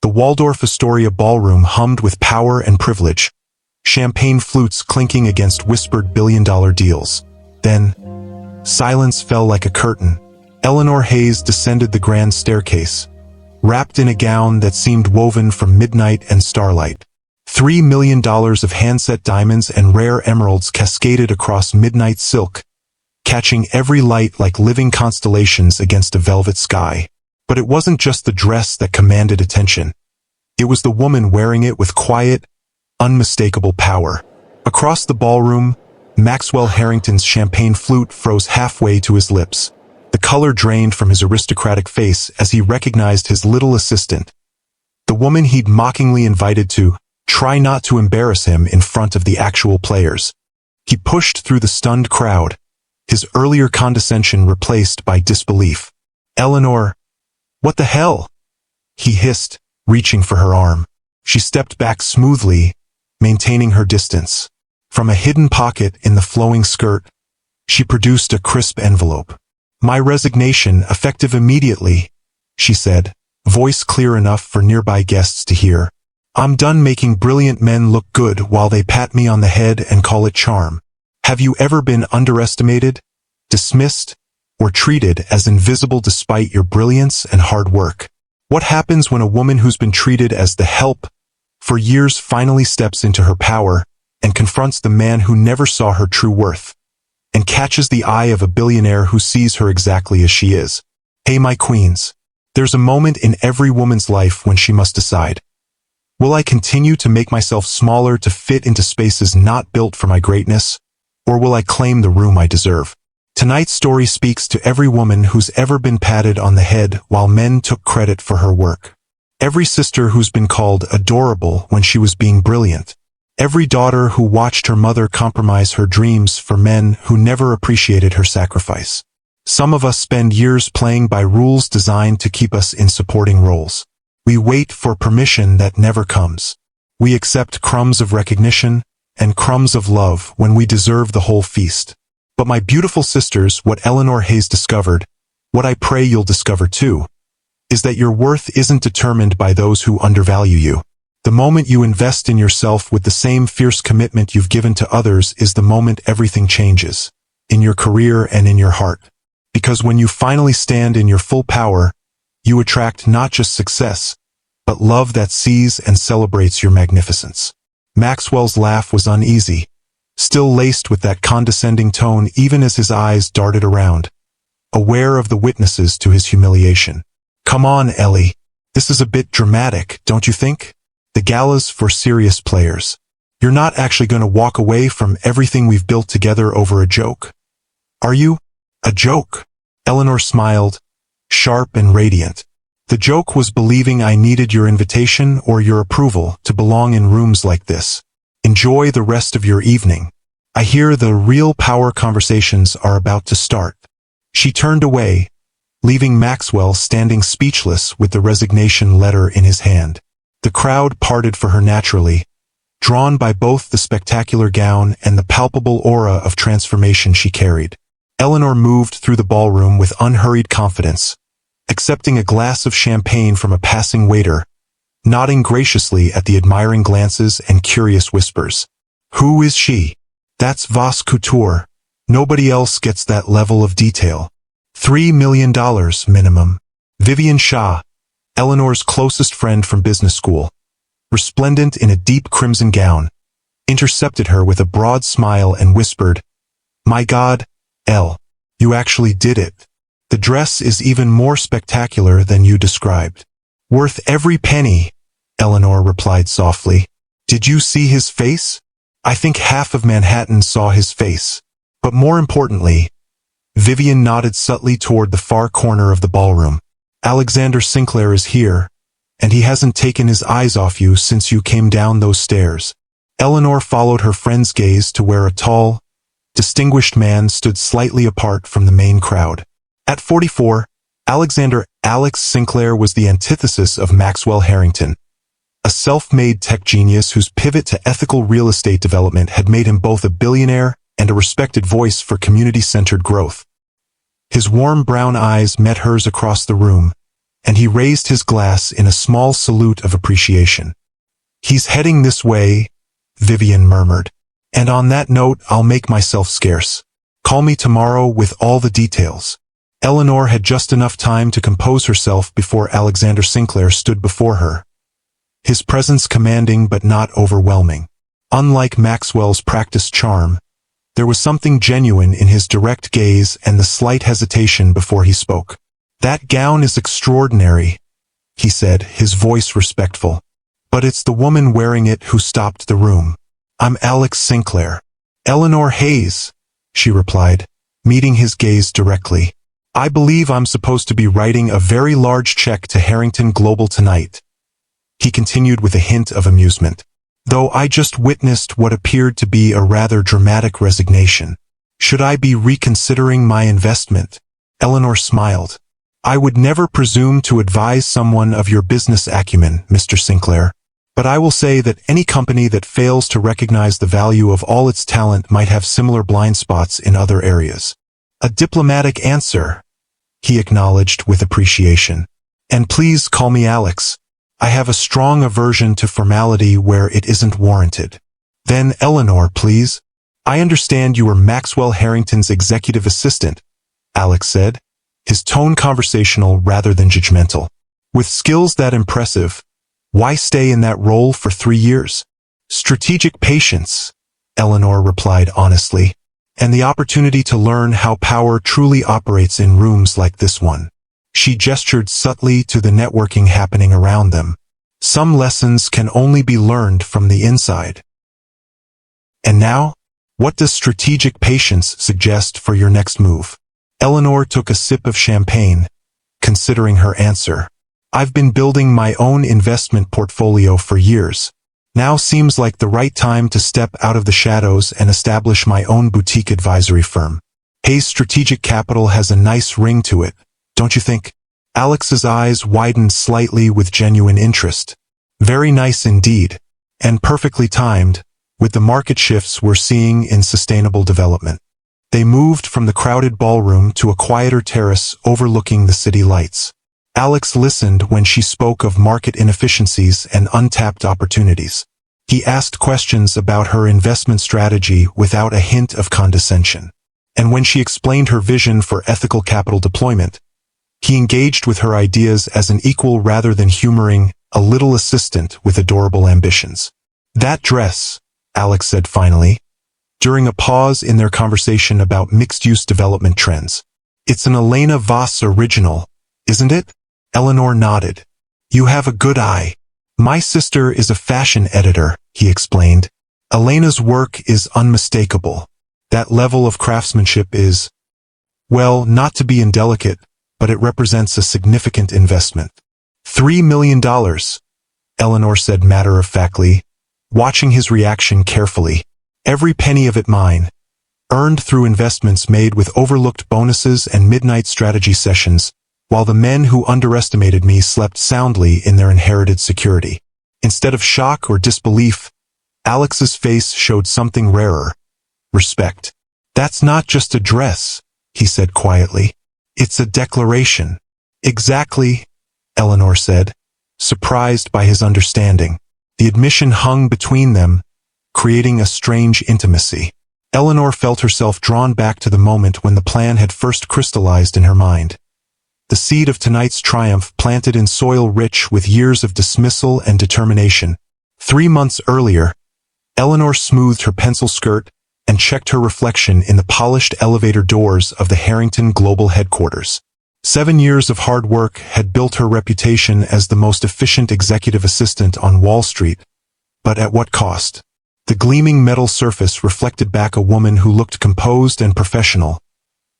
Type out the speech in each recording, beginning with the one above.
The Waldorf Astoria ballroom hummed with power and privilege, champagne flutes clinking against whispered billion-dollar deals. Then, silence fell like a curtain. Eleanor Hayes descended the grand staircase, wrapped in a gown that seemed woven from midnight and starlight. $3 million of handset diamonds and rare emeralds cascaded across midnight silk, catching every light like living constellations against a velvet sky. But it wasn't just the dress that commanded attention. It was the woman wearing it with quiet, unmistakable power. Across the ballroom, Maxwell Harrington's champagne flute froze halfway to his lips. The color drained from his aristocratic face as he recognized his little assistant, the woman he'd mockingly invited to try not to embarrass him in front of the actual players. He pushed through the stunned crowd, his earlier condescension replaced by disbelief. "Eleanor, what the hell?" he hissed, reaching for her arm. She stepped back smoothly, maintaining her distance. From a hidden pocket in the flowing skirt, she produced a crisp envelope. "My resignation, effective immediately," she said, voice clear enough for nearby guests to hear. "I'm done making brilliant men look good while they pat me on the head and call it charm. Have you ever been underestimated, dismissed, or treated as invisible despite your brilliance and hard work? What happens when a woman who's been treated as the help for years finally steps into her power and confronts the man who never saw her true worth, and catches the eye of a billionaire who sees her exactly as she is? Hey, my queens, there's a moment in every woman's life when she must decide. Will I continue to make myself smaller to fit into spaces not built for my greatness, or will I claim the room I deserve? Tonight's story speaks to every woman who's ever been patted on the head while men took credit for her work. Every sister who's been called adorable when she was being brilliant. Every daughter who watched her mother compromise her dreams for men who never appreciated her sacrifice. Some of us spend years playing by rules designed to keep us in supporting roles. We wait for permission that never comes. We accept crumbs of recognition and crumbs of love when we deserve the whole feast. But my beautiful sisters, what Eleanor Hayes discovered, what I pray you'll discover too, is that your worth isn't determined by those who undervalue you. The moment you invest in yourself with the same fierce commitment you've given to others is the moment everything changes, in your career and in your heart. Because when you finally stand in your full power, you attract not just success, but love that sees and celebrates your magnificence. Maxwell's laugh was uneasy, still laced with that condescending tone even as his eyes darted around, aware of the witnesses to his humiliation. "Come on, Ellie. This is a bit dramatic, don't you think? The gala's for serious players. You're not actually going to walk away from everything we've built together over a joke, are you?" "A joke?" Eleanor smiled, sharp and radiant. "The joke was believing I needed your invitation or your approval to belong in rooms like this. Enjoy the rest of your evening. I hear the real power conversations are about to start." She turned away, leaving Maxwell standing speechless with the resignation letter in his hand. The crowd parted for her naturally, drawn by both the spectacular gown and the palpable aura of transformation she carried. Eleanor moved through the ballroom with unhurried confidence, accepting a glass of champagne from a passing waiter, nodding graciously at the admiring glances and curious whispers. "Who is she?" "That's Vas Couture. Nobody else gets that level of detail. $3 million minimum." Vivian Shah, Eleanor's closest friend from business school, resplendent in a deep crimson gown, intercepted her with a broad smile and whispered, "My God, Elle, you actually did it. The dress is even more spectacular than you described." "Worth every penny," Eleanor replied softly. "Did you see his face?" "I think half of Manhattan saw his face. But more importantly," Vivian nodded subtly toward the far corner of the ballroom, "Alexander Sinclair is here, and he hasn't taken his eyes off you since you came down those stairs." Eleanor followed her friend's gaze to where a tall, distinguished man stood slightly apart from the main crowd. At 44, Alex Sinclair was the antithesis of Maxwell Harrington, a self-made tech genius whose pivot to ethical real estate development had made him both a billionaire and a respected voice for community-centered growth. His warm brown eyes met hers across the room, and he raised his glass in a small salute of appreciation. "He's heading this way," Vivian murmured. "And on that note, I'll make myself scarce. Call me tomorrow with all the details." Eleanor had just enough time to compose herself before Alexander Sinclair stood before her, his presence commanding but not overwhelming. Unlike Maxwell's practiced charm, there was something genuine in his direct gaze and the slight hesitation before he spoke. "That gown is extraordinary," he said, his voice respectful. "But it's the woman wearing it who stopped the room. I'm Alex Sinclair." "Eleanor Hayes," she replied, meeting his gaze directly. "I believe I'm supposed to be writing a very large check to Harrington Global tonight," he continued with a hint of amusement. "Though I just witnessed what appeared to be a rather dramatic resignation. Should I be reconsidering my investment?" Eleanor smiled. "I would never presume to advise someone of your business acumen, Mr. Sinclair. But I will say that any company that fails to recognize the value of all its talent might have similar blind spots in other areas." "A diplomatic answer," he acknowledged with appreciation. "And please call me Alex. I have a strong aversion to formality where it isn't warranted." "Then Eleanor, please." "I understand you were Maxwell Harrington's executive assistant," Alex said, his tone conversational rather than judgmental. "With skills that impressive, why stay in that role for 3 years?" "Strategic patience," Eleanor replied honestly, "and the opportunity to learn how power truly operates in rooms like this one." She gestured subtly to the networking happening around them. "Some lessons can only be learned from the inside." "And now, what does strategic patience suggest for your next move?" Eleanor took a sip of champagne, considering her answer. "I've been building my own investment portfolio for years. Now seems like the right time to step out of the shadows and establish my own boutique advisory firm. Hayes Strategic Capital has a nice ring to it, don't you think?" Alex's eyes widened slightly with genuine interest. "Very nice indeed, and perfectly timed, with the market shifts we're seeing in sustainable development." They moved from the crowded ballroom to a quieter terrace overlooking the city lights. Alex listened when she spoke of market inefficiencies and untapped opportunities. He asked questions about her investment strategy without a hint of condescension. And when she explained her vision for ethical capital deployment, he engaged with her ideas as an equal rather than humoring a little assistant with adorable ambitions. "That dress," Alex said finally, during a pause in their conversation about mixed-use development trends. "It's an Elena Voss original, isn't it?" Eleanor nodded. "You have a good eye. My sister is a fashion editor," he explained. "Elena's work is unmistakable. That level of craftsmanship is, well, not to be indelicate, but it represents a significant investment." $3 million, Eleanor said matter-of-factly, watching his reaction carefully. "Every penny of it mine. Earned through investments made with overlooked bonuses and midnight strategy sessions, while the men who underestimated me slept soundly in their inherited security." Instead of shock or disbelief, Alex's face showed something rarer: respect. "That's not just a dress," he said quietly. "It's a declaration." "Exactly," Eleanor said, surprised by his understanding. The admission hung between them, creating a strange intimacy. Eleanor felt herself drawn back to the moment when the plan had first crystallized in her mind. The seed of tonight's triumph planted in soil rich with years of dismissal and determination. 3 months earlier, Eleanor smoothed her pencil skirt and checked her reflection in the polished elevator doors of the Harrington Global headquarters. 7 years of hard work had built her reputation as the most efficient executive assistant on Wall Street, but at what cost? The gleaming metal surface reflected back a woman who looked composed and professional,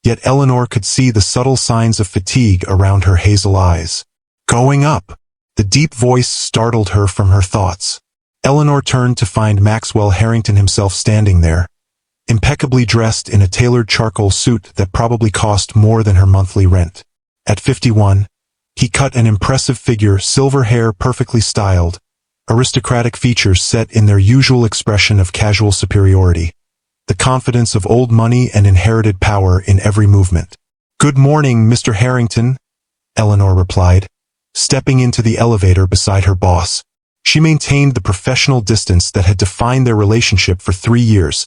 yet Eleanor could see the subtle signs of fatigue around her hazel eyes. "Going up!" The deep voice startled her from her thoughts. Eleanor turned to find Maxwell Harrington himself standing there, impeccably dressed in a tailored charcoal suit that probably cost more than her monthly rent. At 51, he cut an impressive figure, silver hair perfectly styled, aristocratic features set in their usual expression of casual superiority, the confidence of old money and inherited power in every movement. "Good morning, Mr. Harrington," Eleanor replied, stepping into the elevator beside her boss. She maintained the professional distance that had defined their relationship for 3 years,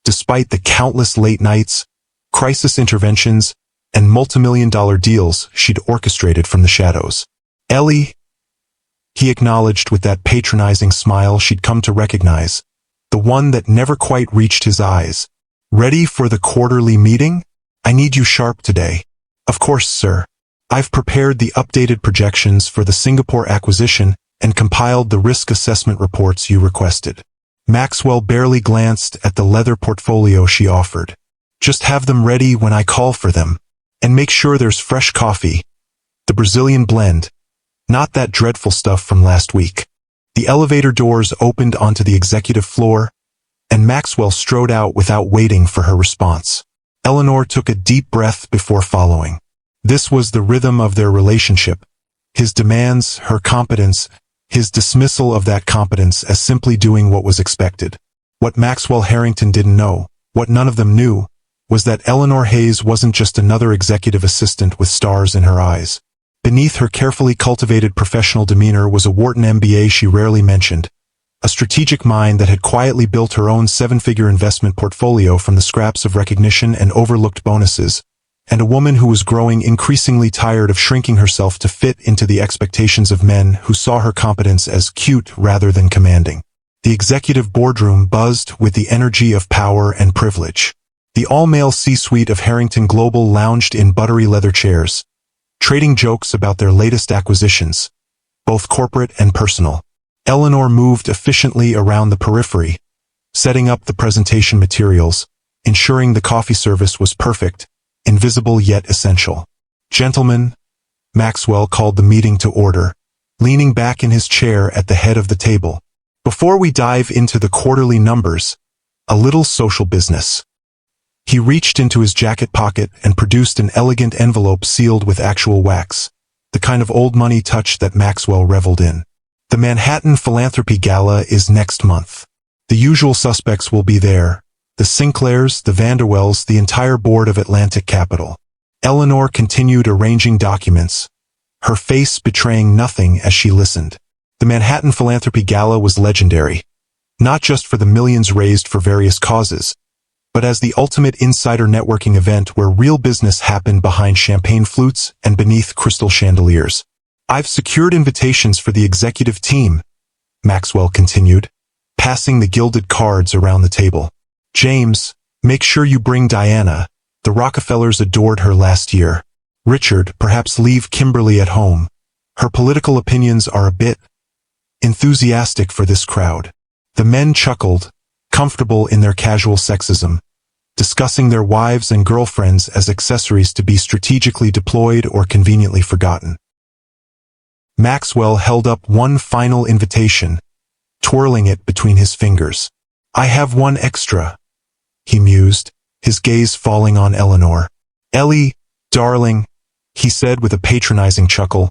despite the countless late nights, crisis interventions, and multimillion-dollar deals she'd orchestrated from the shadows. "Ellie," he acknowledged with that patronizing smile she'd come to recognize, the one that never quite reached his eyes. "Ready for the quarterly meeting? I need you sharp today." "Of course, sir. I've prepared the updated projections for the Singapore acquisition and compiled the risk assessment reports you requested." Maxwell barely glanced at the leather portfolio she offered. "Just have them ready when I call for them. And make sure there's fresh coffee. The Brazilian blend. Not that dreadful stuff from last week." The elevator doors opened onto the executive floor, and Maxwell strode out without waiting for her response. Eleanor took a deep breath before following. This was the rhythm of their relationship. His demands, her competence, his dismissal of that competence as simply doing what was expected. What Maxwell Harrington didn't know, what none of them knew, was that Eleanor Hayes wasn't just another executive assistant with stars in her eyes. Beneath her carefully cultivated professional demeanor was a Wharton MBA she rarely mentioned, a strategic mind that had quietly built her own 7-figure investment portfolio from the scraps of recognition and overlooked bonuses, and a woman who was growing increasingly tired of shrinking herself to fit into the expectations of men who saw her competence as cute rather than commanding. The executive boardroom buzzed with the energy of power and privilege. The all-male C-suite of Harrington Global lounged in buttery leather chairs, trading jokes about their latest acquisitions, both corporate and personal. Eleanor moved efficiently around the periphery, setting up the presentation materials, ensuring the coffee service was perfect, invisible yet essential. "Gentlemen," Maxwell called the meeting to order, leaning back in his chair at the head of the table. "Before we dive into the quarterly numbers, a little social business." He reached into his jacket pocket and produced an elegant envelope sealed with actual wax, the kind of old money touch that Maxwell reveled in. "The Manhattan Philanthropy Gala is next month. The usual suspects will be there, the Sinclairs, the Vanderwells, the entire board of Atlantic Capital." Eleanor continued arranging documents, her face betraying nothing as she listened. The Manhattan Philanthropy Gala was legendary, not just for the millions raised for various causes, but as the ultimate insider networking event where real business happened behind champagne flutes and beneath crystal chandeliers. "I've secured invitations for the executive team," Maxwell continued, passing the gilded cards around the table. "James, make sure you bring Diana. The Rockefellers adored her last year. Richard, perhaps leave Kimberly at home. Her political opinions are a bit enthusiastic for this crowd." The men chuckled, comfortable in their casual sexism, discussing their wives and girlfriends as accessories to be strategically deployed or conveniently forgotten. Maxwell held up one final invitation, twirling it between his fingers. "I have one extra," he mused, his gaze falling on Eleanor. "Ellie, darling," he said with a patronizing chuckle,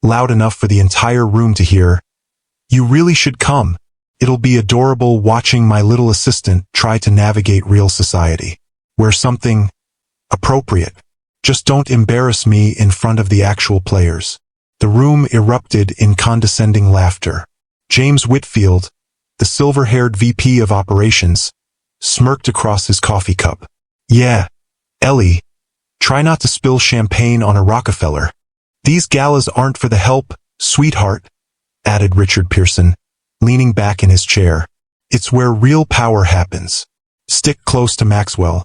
loud enough for the entire room to hear, "you really should come. It'll be adorable watching my little assistant try to navigate real society. Wear something appropriate. Just don't embarrass me in front of the actual players." The room erupted in condescending laughter. James Whitfield, the silver-haired VP of operations, smirked across his coffee cup. "Yeah, Ellie, try not to spill champagne on a Rockefeller. These galas aren't for the help, sweetheart," added Richard Pearson, leaning back in his chair. "It's where real power happens. Stick close to Maxwell.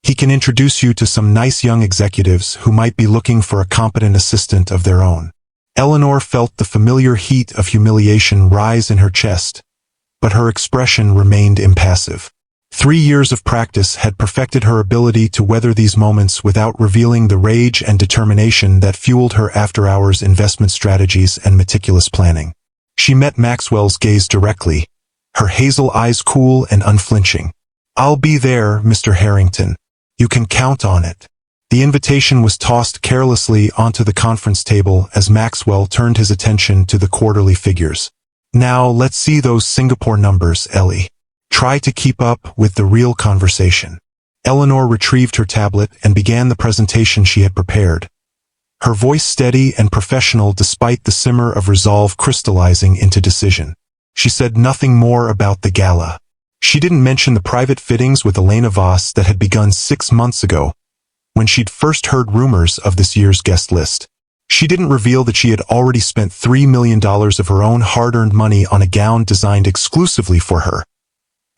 He can introduce you to some nice young executives who might be looking for a competent assistant of their own." Eleanor felt the familiar heat of humiliation rise in her chest, but her expression remained impassive. 3 years of practice had perfected her ability to weather these moments without revealing the rage and determination that fueled her after-hours investment strategies and meticulous planning. She met Maxwell's gaze directly, her hazel eyes cool and unflinching. "I'll be there, Mr. Harrington. You can count on it." The invitation was tossed carelessly onto the conference table as Maxwell turned his attention to the quarterly figures. "Now let's see those Singapore numbers, Ellie. Try to keep up with the real conversation." Eleanor retrieved her tablet and began the presentation she had prepared, her voice steady and professional despite the simmer of resolve crystallizing into decision. She said nothing more about the gala. She didn't mention the private fittings with Elena Voss that had begun 6 months ago, when she'd first heard rumors of this year's guest list. She didn't reveal that she had already spent $3 million of her own hard-earned money on a gown designed exclusively for her.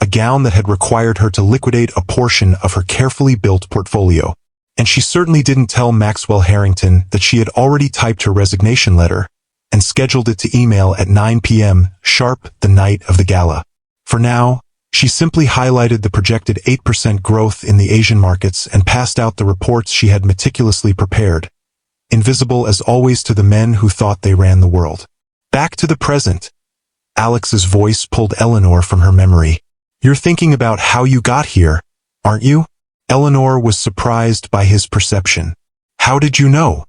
A gown that had required her to liquidate a portion of her carefully built portfolio. And she certainly didn't tell Maxwell Harrington that she had already typed her resignation letter and scheduled it to email at 9 p.m. sharp the night of the gala. For now, she simply highlighted the projected 8% growth in the Asian markets and passed out the reports she had meticulously prepared, invisible as always to the men who thought they ran the world. Back to the present. Alex's voice pulled Eleanor from her memory. You're thinking about how you got here, aren't you? Eleanor was surprised by his perception. How did you know?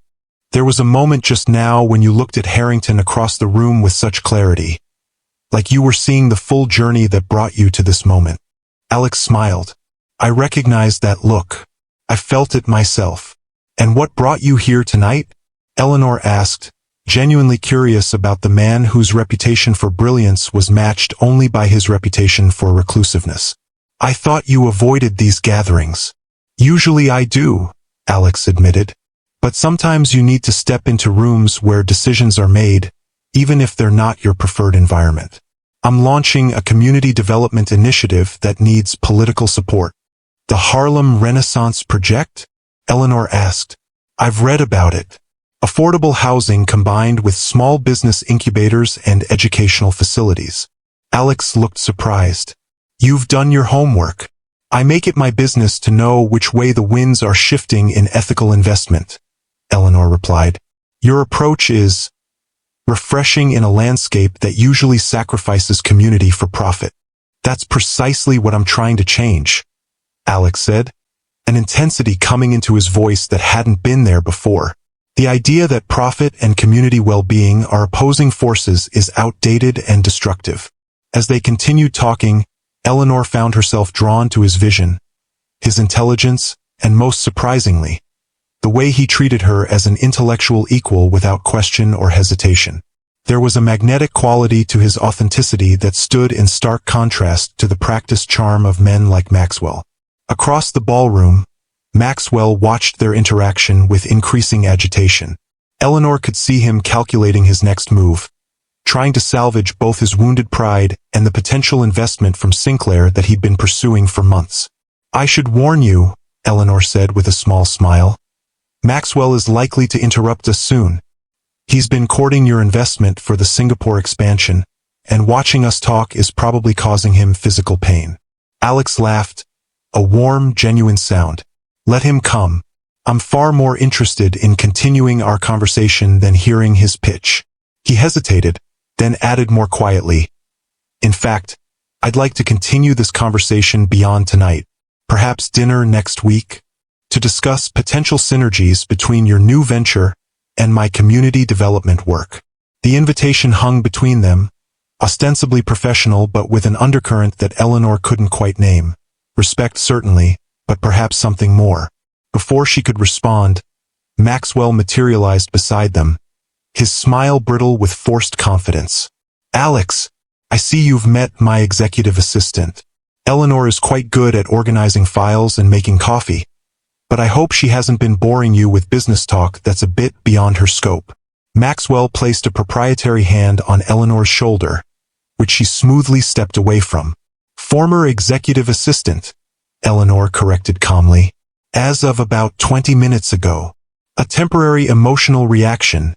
There was a moment just now when you looked at Harrington across the room with such clarity. Like you were seeing the full journey that brought you to this moment. Alex smiled. I recognized that look. I felt it myself. And what brought you here tonight? Eleanor asked, genuinely curious about the man whose reputation for brilliance was matched only by his reputation for reclusiveness. I thought you avoided these gatherings. Usually I do, Alex admitted. But sometimes you need to step into rooms where decisions are made, even if they're not your preferred environment. I'm launching a community development initiative that needs political support. The Harlem Renaissance Project? Eleanor asked. I've read about it. Affordable housing combined with small business incubators and educational facilities. Alex looked surprised. You've done your homework. I make it my business to know which way the winds are shifting in ethical investment, Eleanor replied. Your approach is refreshing in a landscape that usually sacrifices community for profit. That's precisely what I'm trying to change, Alex said, an intensity coming into his voice that hadn't been there before. The idea that profit and community well-being are opposing forces is outdated and destructive. As they continued talking, Eleanor found herself drawn to his vision, his intelligence, and most surprisingly, the way he treated her as an intellectual equal without question or hesitation. There was a magnetic quality to his authenticity that stood in stark contrast to the practiced charm of men like Maxwell. Across the ballroom, Maxwell watched their interaction with increasing agitation. Eleanor could see him calculating his next move, trying to salvage both his wounded pride and the potential investment from Sinclair that he'd been pursuing for months. I should warn you, Eleanor said with a small smile. Maxwell is likely to interrupt us soon. He's been courting your investment for the Singapore expansion, and watching us talk is probably causing him physical pain. Alex laughed, a warm, genuine sound. Let him come. I'm far more interested in continuing our conversation than hearing his pitch. He hesitated, then added more quietly. In fact, I'd like to continue this conversation beyond tonight, perhaps dinner next week, to discuss potential synergies between your new venture and my community development work. The invitation hung between them, ostensibly professional but with an undercurrent that Eleanor couldn't quite name. Respect certainly, but perhaps something more. Before she could respond, Maxwell materialized beside them, his smile brittle with forced confidence. Alex, I see you've met my executive assistant. Eleanor is quite good at organizing files and making coffee, but I hope she hasn't been boring you with business talk that's a bit beyond her scope. Maxwell placed a proprietary hand on Eleanor's shoulder, which she smoothly stepped away from. Former executive assistant, Eleanor corrected calmly. As of about 20 minutes ago. A temporary emotional reaction,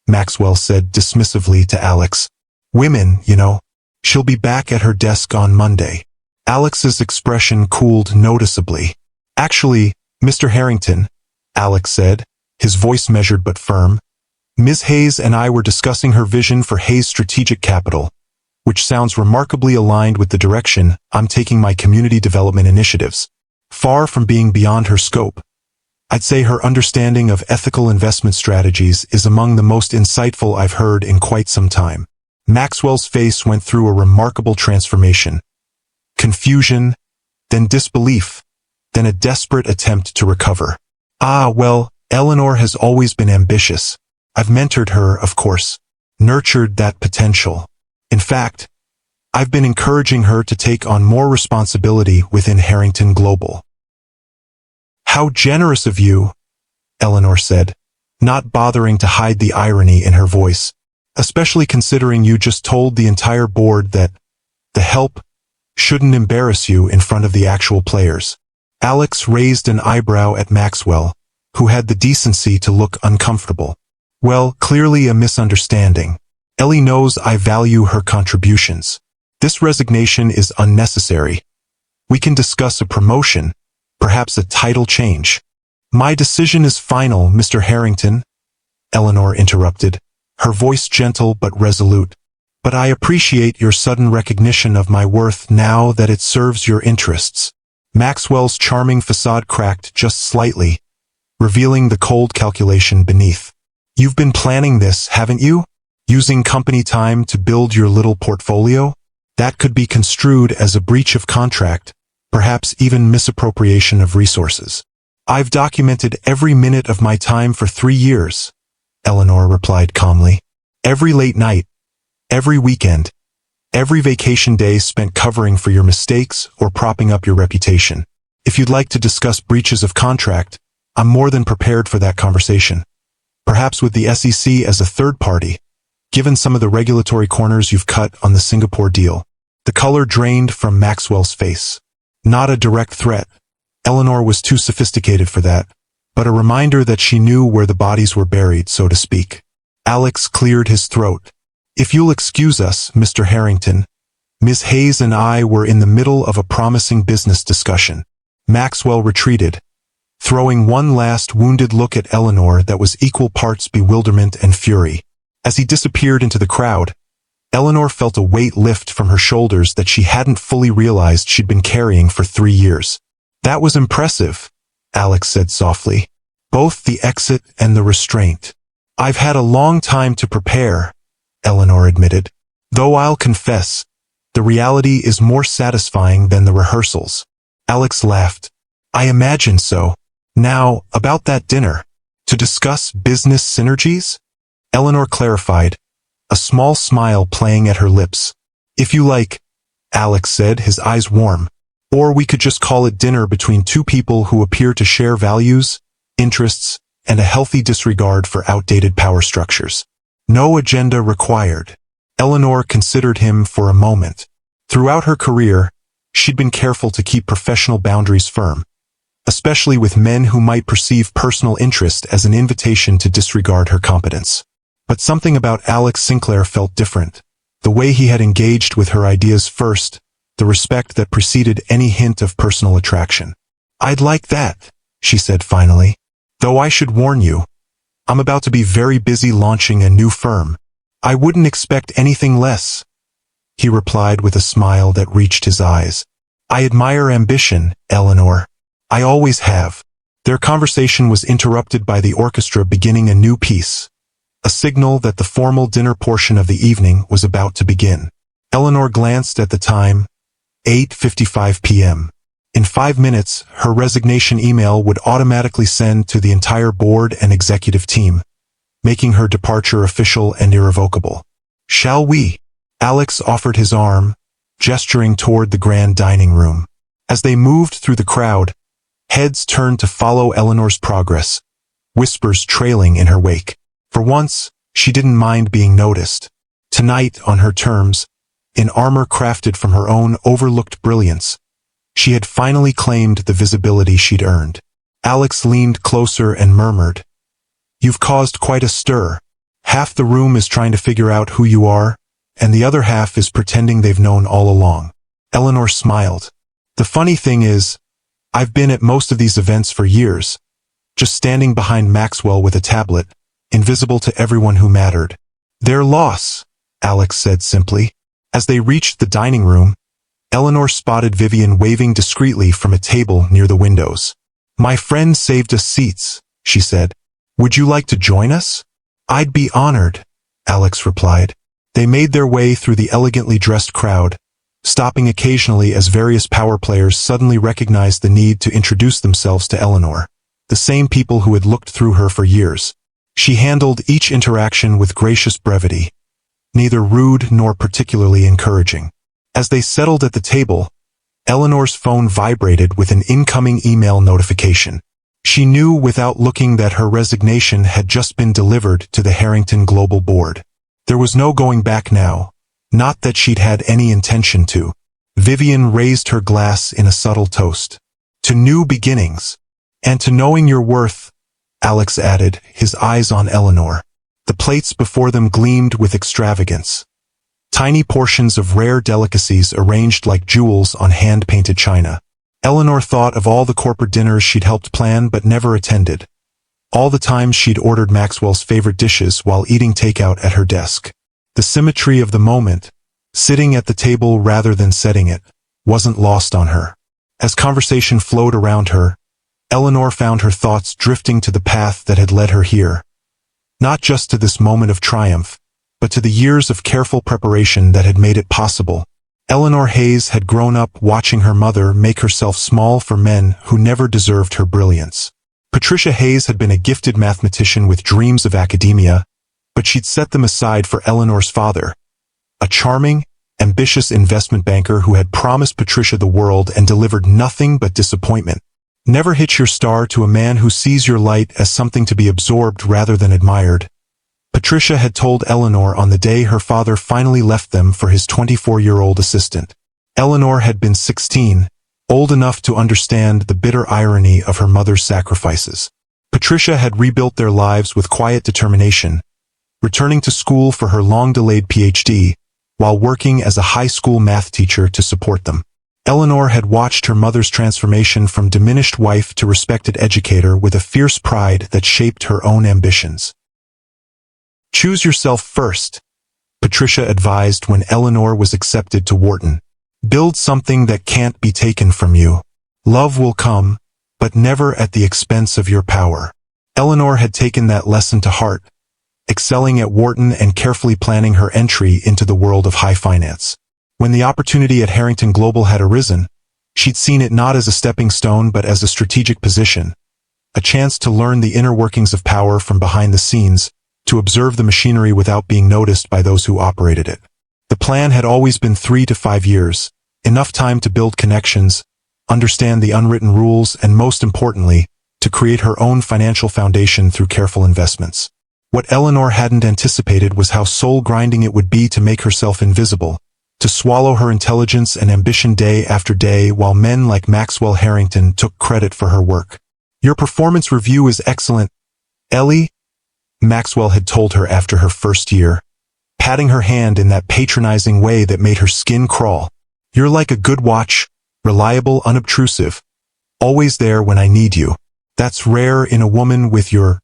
Maxwell said dismissively to Alex. Women, you know. She'll be back at her desk on Monday. Alex's expression cooled noticeably. Actually, Mr. Harrington, Alex said, his voice measured but firm. Ms. Hayes and I were discussing her vision for Hayes Strategic Capital, which sounds remarkably aligned with the direction I'm taking my community development initiatives. Far from being beyond her scope, I'd say her understanding of ethical investment strategies is among the most insightful I've heard in quite some time. Maxwell's face went through a remarkable transformation. Confusion, then disbelief, then a desperate attempt to recover. Ah, well, Eleanor has always been ambitious. I've mentored her, of course, nurtured that potential. In fact, I've been encouraging her to take on more responsibility within Harrington Global." "How generous of you," Eleanor said, not bothering to hide the irony in her voice, "especially considering you just told the entire board that the help shouldn't embarrass you in front of the actual players." Alex raised an eyebrow at Maxwell, who had the decency to look uncomfortable. "Well, clearly a misunderstanding. Ellie knows I value her contributions. This resignation is unnecessary. We can discuss a promotion, perhaps a title change." "My decision is final, Mr. Harrington," Eleanor interrupted, her voice gentle but resolute. "But I appreciate your sudden recognition of my worth now that it serves your interests." Maxwell's charming facade cracked just slightly, revealing the cold calculation beneath. "You've been planning this, haven't you? Using company time to build your little portfolio? That could be construed as a breach of contract, perhaps even misappropriation of resources." "I've documented every minute of my time for 3 years," Eleanor replied calmly. "Every late night, every weekend, every vacation day spent covering for your mistakes or propping up your reputation. If you'd like to discuss breaches of contract, I'm more than prepared for that conversation. Perhaps with the SEC as a third party, given some of the regulatory corners you've cut on the Singapore deal." The color drained from Maxwell's face. Not a direct threat. Eleanor was too sophisticated for that, but a reminder that she knew where the bodies were buried, so to speak. Alex cleared his throat. "If you'll excuse us, Mr. Harrington, Ms. Hayes and I were in the middle of a promising business discussion." Maxwell retreated, throwing one last wounded look at Eleanor that was equal parts bewilderment and fury. As he disappeared into the crowd, Eleanor felt a weight lift from her shoulders that she hadn't fully realized she'd been carrying for 3 years. "That was impressive," Alex said softly. "Both the exit and the restraint." "I've had a long time to prepare," Eleanor admitted. "Though I'll confess, the reality is more satisfying than the rehearsals." Alex laughed. "I imagine so. Now, about that dinner. To discuss business synergies?" Eleanor clarified, a small smile playing at her lips. "If you like," Alex said, his eyes warm. "Or we could just call it dinner between two people who appear to share values, interests, and a healthy disregard for outdated power structures. No agenda required." Eleanor considered him for a moment. Throughout her career, she'd been careful to keep professional boundaries firm, especially with men who might perceive personal interest as an invitation to disregard her competence. But something about Alex Sinclair felt different. The way he had engaged with her ideas first, the respect that preceded any hint of personal attraction. "I'd like that," she said finally. "Though I should warn you, I'm about to be very busy launching a new firm. I wouldn't expect anything less," he replied with a smile that reached his eyes. "I admire ambition, Eleanor. I always have." Their conversation was interrupted by the orchestra beginning a new piece, a signal that the formal dinner portion of the evening was about to begin. Eleanor glanced at the time, 8:55 p.m. In 5 minutes, her resignation email would automatically send to the entire board and executive team, making her departure official and irrevocable. "Shall we?" Alex offered his arm, gesturing toward the grand dining room. As they moved through the crowd, heads turned to follow Eleanor's progress, whispers trailing in her wake. For once, she didn't mind being noticed. Tonight, on her terms, in armor crafted from her own overlooked brilliance, she had finally claimed the visibility she'd earned. Alex leaned closer and murmured, "You've caused quite a stir. Half the room is trying to figure out who you are, and the other half is pretending they've known all along." Eleanor smiled. "The funny thing is, I've been at most of these events for years, just standing behind Maxwell with a tablet, invisible to everyone who mattered." "Their loss," Alex said simply. As they reached the dining room, Eleanor spotted Vivian waving discreetly from a table near the windows. "My friend saved us seats," she said. "Would you like to join us?" "I'd be honored," Alex replied. They made their way through the elegantly dressed crowd, stopping occasionally as various power players suddenly recognized the need to introduce themselves to Eleanor. the same people who had looked through her for years. She handled each interaction with gracious brevity, neither rude nor particularly encouraging. As they settled at the table, Eleanor's phone vibrated with an incoming email notification. She knew without looking that her resignation had just been delivered to the Harrington Global Board. There was no going back now, not that she'd had any intention to. Vivian raised her glass in a subtle toast. To new beginnings. And to knowing your worth, Alex added, his eyes on Eleanor. The plates before them gleamed with extravagance. Tiny portions of rare delicacies arranged like jewels on hand-painted china. Eleanor thought of all the corporate dinners she'd helped plan but never attended. All the times she'd ordered Maxwell's favorite dishes while eating takeout at her desk. The symmetry of the moment, sitting at the table rather than setting it, wasn't lost on her. As conversation flowed around her, Eleanor found her thoughts drifting to the path that had led her here. Not just to this moment of triumph, but to the years of careful preparation that had made it possible. Eleanor Hayes had grown up watching her mother make herself small for men who never deserved her brilliance. Patricia Hayes had been a gifted mathematician with dreams of academia, but she'd set them aside for Eleanor's father, a charming, ambitious investment banker who had promised Patricia the world and delivered nothing but disappointment. Never hitch your star to a man who sees your light as something to be absorbed rather than admired. Patricia had told Eleanor on the day her father finally left them for his 24-year-old assistant. Eleanor had been 16, old enough to understand the bitter irony of her mother's sacrifices. Patricia had rebuilt their lives with quiet determination, returning to school for her long-delayed PhD, while working as a high school math teacher to support them. Eleanor had watched her mother's transformation from diminished wife to respected educator with a fierce pride that shaped her own ambitions. Choose yourself first, Patricia advised when Eleanor was accepted to Wharton. Build something that can't be taken from you. Love will come, but never at the expense of your power. Eleanor had taken that lesson to heart, excelling at Wharton and carefully planning her entry into the world of high finance. When the opportunity at Harrington Global had arisen, she'd seen it not as a stepping stone but as a strategic position, a chance to learn the inner workings of power from behind the scenes, to observe the machinery without being noticed by those who operated it. The plan had always been 3 to 5 years, enough time to build connections, understand the unwritten rules, and most importantly, to create her own financial foundation through careful investments. What Eleanor hadn't anticipated was how soul-grinding it would be to make herself invisible, to swallow her intelligence and ambition day after day while men like Maxwell Harrington took credit for her work. Your performance review is excellent, Ellie, Maxwell had told her after her first year, patting her hand in that patronizing way that made her skin crawl. You're like a good watch, reliable, unobtrusive, always there when I need you. That's rare in a woman with your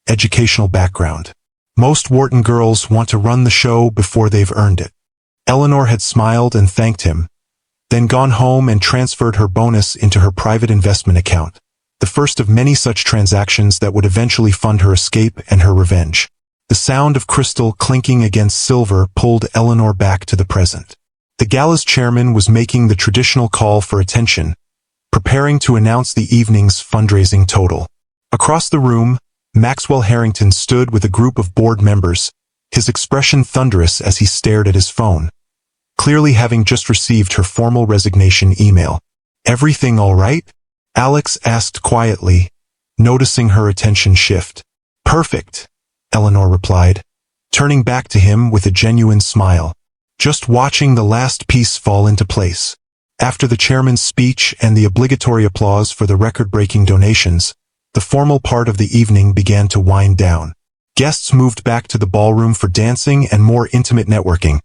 educational background. Most Wharton girls want to run the show before they've earned it. Eleanor had smiled and thanked him, then gone home and transferred her bonus into her private investment account, the first of many such transactions that would eventually fund her escape and her revenge. The sound of crystal clinking against silver pulled Eleanor back to the present. The gala's chairman was making the traditional call for attention, preparing to announce the evening's fundraising total. Across the room, Maxwell Harrington stood with a group of board members, his expression thunderous as he stared at his phone, clearly having just received her formal resignation email. Everything all right? Alex asked quietly, noticing her attention shift. Perfect, Eleanor replied, turning back to him with a genuine smile. Just watching the last piece fall into place. After the chairman's speech and the obligatory applause for the record-breaking donations, the formal part of the evening began to wind down. Guests moved back to the ballroom for dancing and more intimate networking,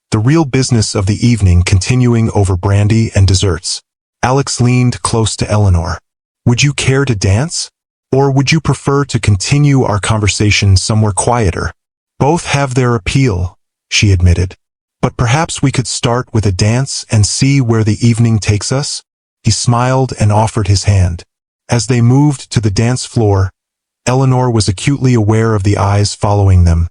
the real business of the evening continuing over brandy and desserts. Alex leaned close to Eleanor. Would you care to dance? Or would you prefer to continue our conversation somewhere quieter? Both have their appeal, she admitted. But perhaps we could start with a dance and see where the evening takes us? He smiled and offered his hand. As they moved to the dance floor, Eleanor was acutely aware of the eyes following them.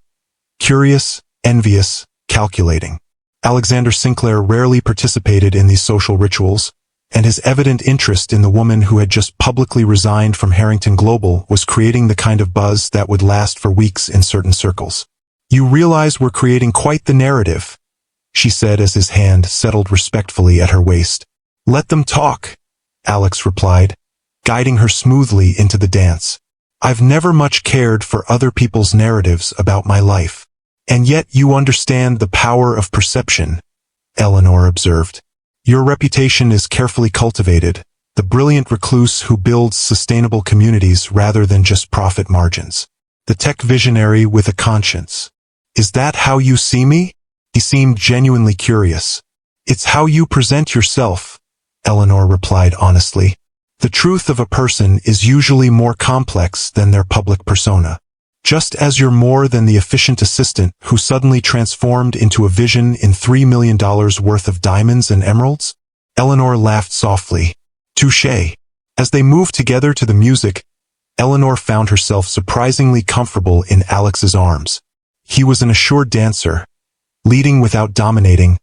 Curious, envious, calculating. Alexander Sinclair rarely participated in these social rituals, and his evident interest in the woman who had just publicly resigned from Harrington Global was creating the kind of buzz that would last for weeks in certain circles. "You realize we're creating quite the narrative," she said as his hand settled respectfully at her waist. "Let them talk," Alex replied, guiding her smoothly into the dance. "I've never much cared for other people's narratives about my life. And yet you understand the power of perception," Eleanor observed. "Your reputation is carefully cultivated, the brilliant recluse who builds sustainable communities rather than just profit margins. The tech visionary with a conscience. Is that how you see me?" He seemed genuinely curious. "It's how you present yourself," Eleanor replied honestly. "The truth of a person is usually more complex than their public persona. Just as you're more than the efficient assistant who suddenly transformed into a vision in $3 million worth of diamonds and emeralds?" Eleanor laughed softly. "Touché." As they moved together to the music, Eleanor found herself surprisingly comfortable in Alex's arms. He was an assured dancer, leading without dominating,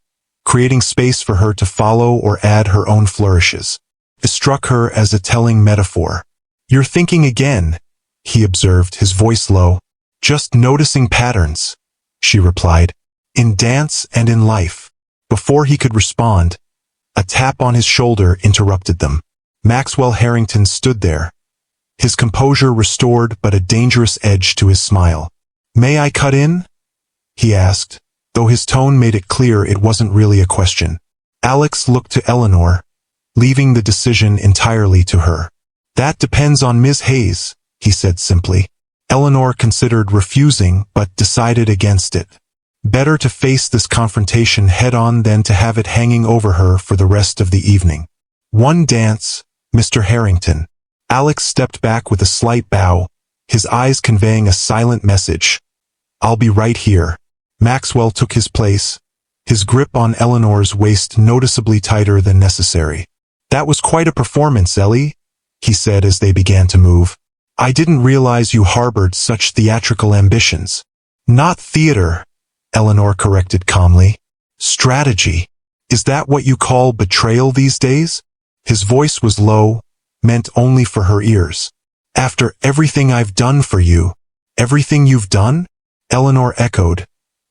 creating space for her to follow or add her own flourishes. It struck her as a telling metaphor. "You're thinking again," he observed, his voice low. "Just noticing patterns," she replied. "In dance and in life." Before he could respond, a tap on his shoulder interrupted them. Maxwell Harrington stood there, his composure restored but a dangerous edge to his smile. "May I cut in?" he asked, though his tone made it clear it wasn't really a question. Alex looked to Eleanor, leaving the decision entirely to her. "That depends on Ms. Hayes," he said simply. Eleanor considered refusing but decided against it. Better to face this confrontation head-on than to have it hanging over her for the rest of the evening. "One dance, Mr. Harrington." Alex stepped back with a slight bow, his eyes conveying a silent message. "I'll be right here." Maxwell took his place, his grip on Eleanor's waist noticeably tighter than necessary. "That was quite a performance, Ellie," he said as they began to move. "I didn't realize you harbored such theatrical ambitions." "Not theater," Eleanor corrected calmly. "Strategy. Is that what you call betrayal these days?" His voice was low, meant only for her ears. "After everything I've done for you." "Everything you've done?" Eleanor echoed,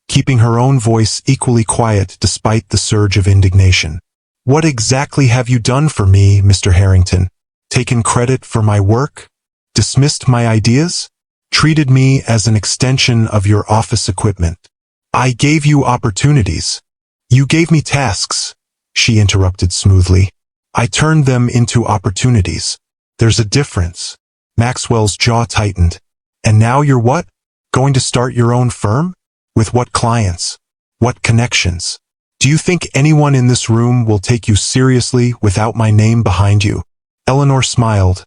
keeping her own voice equally quiet despite the surge of indignation. "What exactly have you done for me, Mr. Harrington? Taken credit for my work? Dismissed my ideas? Treated me as an extension of your office equipment? I gave you opportunities. You gave me tasks," she interrupted smoothly. "I turned them into opportunities. There's a difference." Maxwell's jaw tightened. "And now you're what? Going to start your own firm? With what clients? What connections? Do you think anyone in this room will take you seriously without my name behind you?" Eleanor smiled,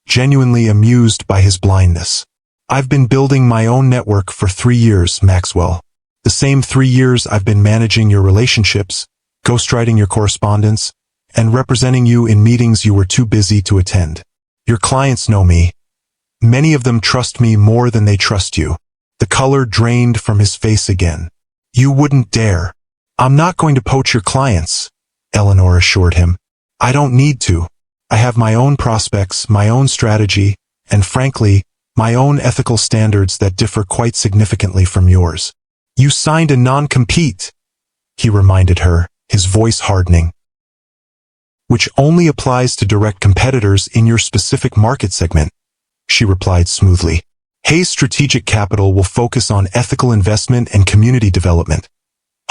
genuinely amused by his blindness. "I've been building my own network for 3 years, Maxwell. The same 3 years I've been managing your relationships, ghostwriting your correspondence, and representing you in meetings you were too busy to attend. Your clients know me. Many of them trust me more than they trust you." The color drained from his face again. "You wouldn't dare." "I'm not going to poach your clients," Eleanor assured him. "I don't need to. I have my own prospects, my own strategy, and frankly, my own ethical standards that differ quite significantly from yours." "You signed a non-compete," he reminded her, his voice hardening. "Which only applies to direct competitors in your specific market segment," she replied smoothly. "Hayes Strategic Capital will focus on ethical investment and community development.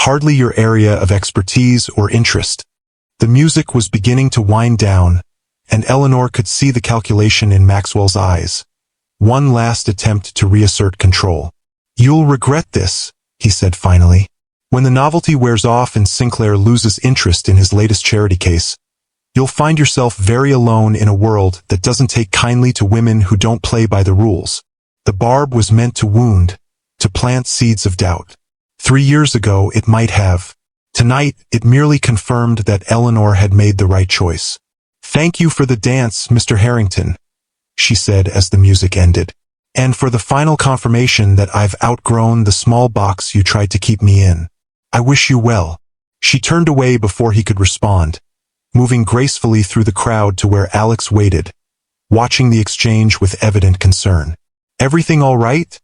Hardly your area of expertise or interest." The music was beginning to wind down, and Eleanor could see the calculation in Maxwell's eyes. One last attempt to reassert control. "You'll regret this," he said finally. "When the novelty wears off and Sinclair loses interest in his latest charity case, you'll find yourself very alone in a world that doesn't take kindly to women who don't play by the rules." The barb was meant to wound, to plant seeds of doubt. 3 years ago it might have. Tonight it merely confirmed that Eleanor had made the right choice. "Thank you for the dance, Mr. Harrington," she said as the music ended. "And for the final confirmation that I've outgrown the small box you tried to keep me in. I wish you well." She turned away before he could respond, moving gracefully through the crowd to where Alex waited, watching the exchange with evident concern. "Everything all right?"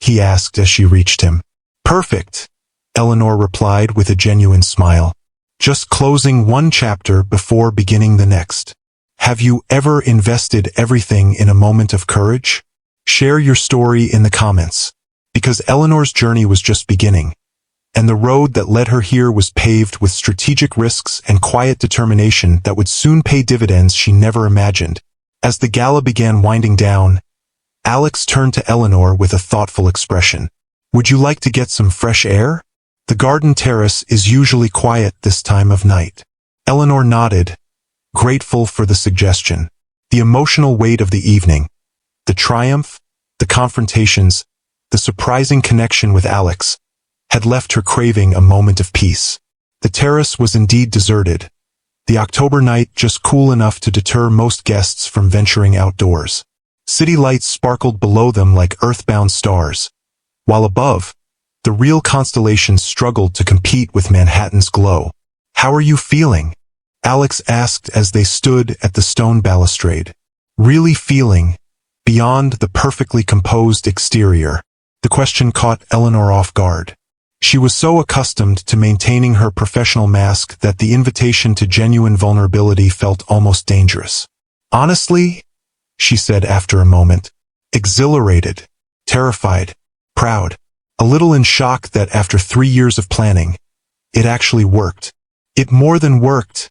he asked as she reached him. "Perfect," Eleanor replied with a genuine smile. "Just closing one chapter before beginning the next. Have you ever invested everything in a moment of courage? Share your story in the comments." Because Eleanor's journey was just beginning, and the road that led her here was paved with strategic risks and quiet determination that would soon pay dividends she never imagined. As the gala began winding down, Alex turned to Eleanor with a thoughtful expression. "Would you like to get some fresh air? The garden terrace is usually quiet this time of night." Eleanor nodded, grateful for the suggestion. The emotional weight of the evening, the triumph, the confrontations, the surprising connection with Alex, had left her craving a moment of peace. The terrace was indeed deserted, the October night just cool enough to deter most guests from venturing outdoors. City lights sparkled below them like earthbound stars, while above, the real constellations struggled to compete with Manhattan's glow. "How are you feeling?" Alex asked as they stood at the stone balustrade. "Really feeling," beyond the perfectly composed exterior. The question caught Eleanor off guard. She was so accustomed to maintaining her professional mask that the invitation to genuine vulnerability felt almost dangerous. "Honestly," she said after a moment, "exhilarated, terrified, proud, a little in shock that after 3 years of planning, it actually worked." "It more than worked,"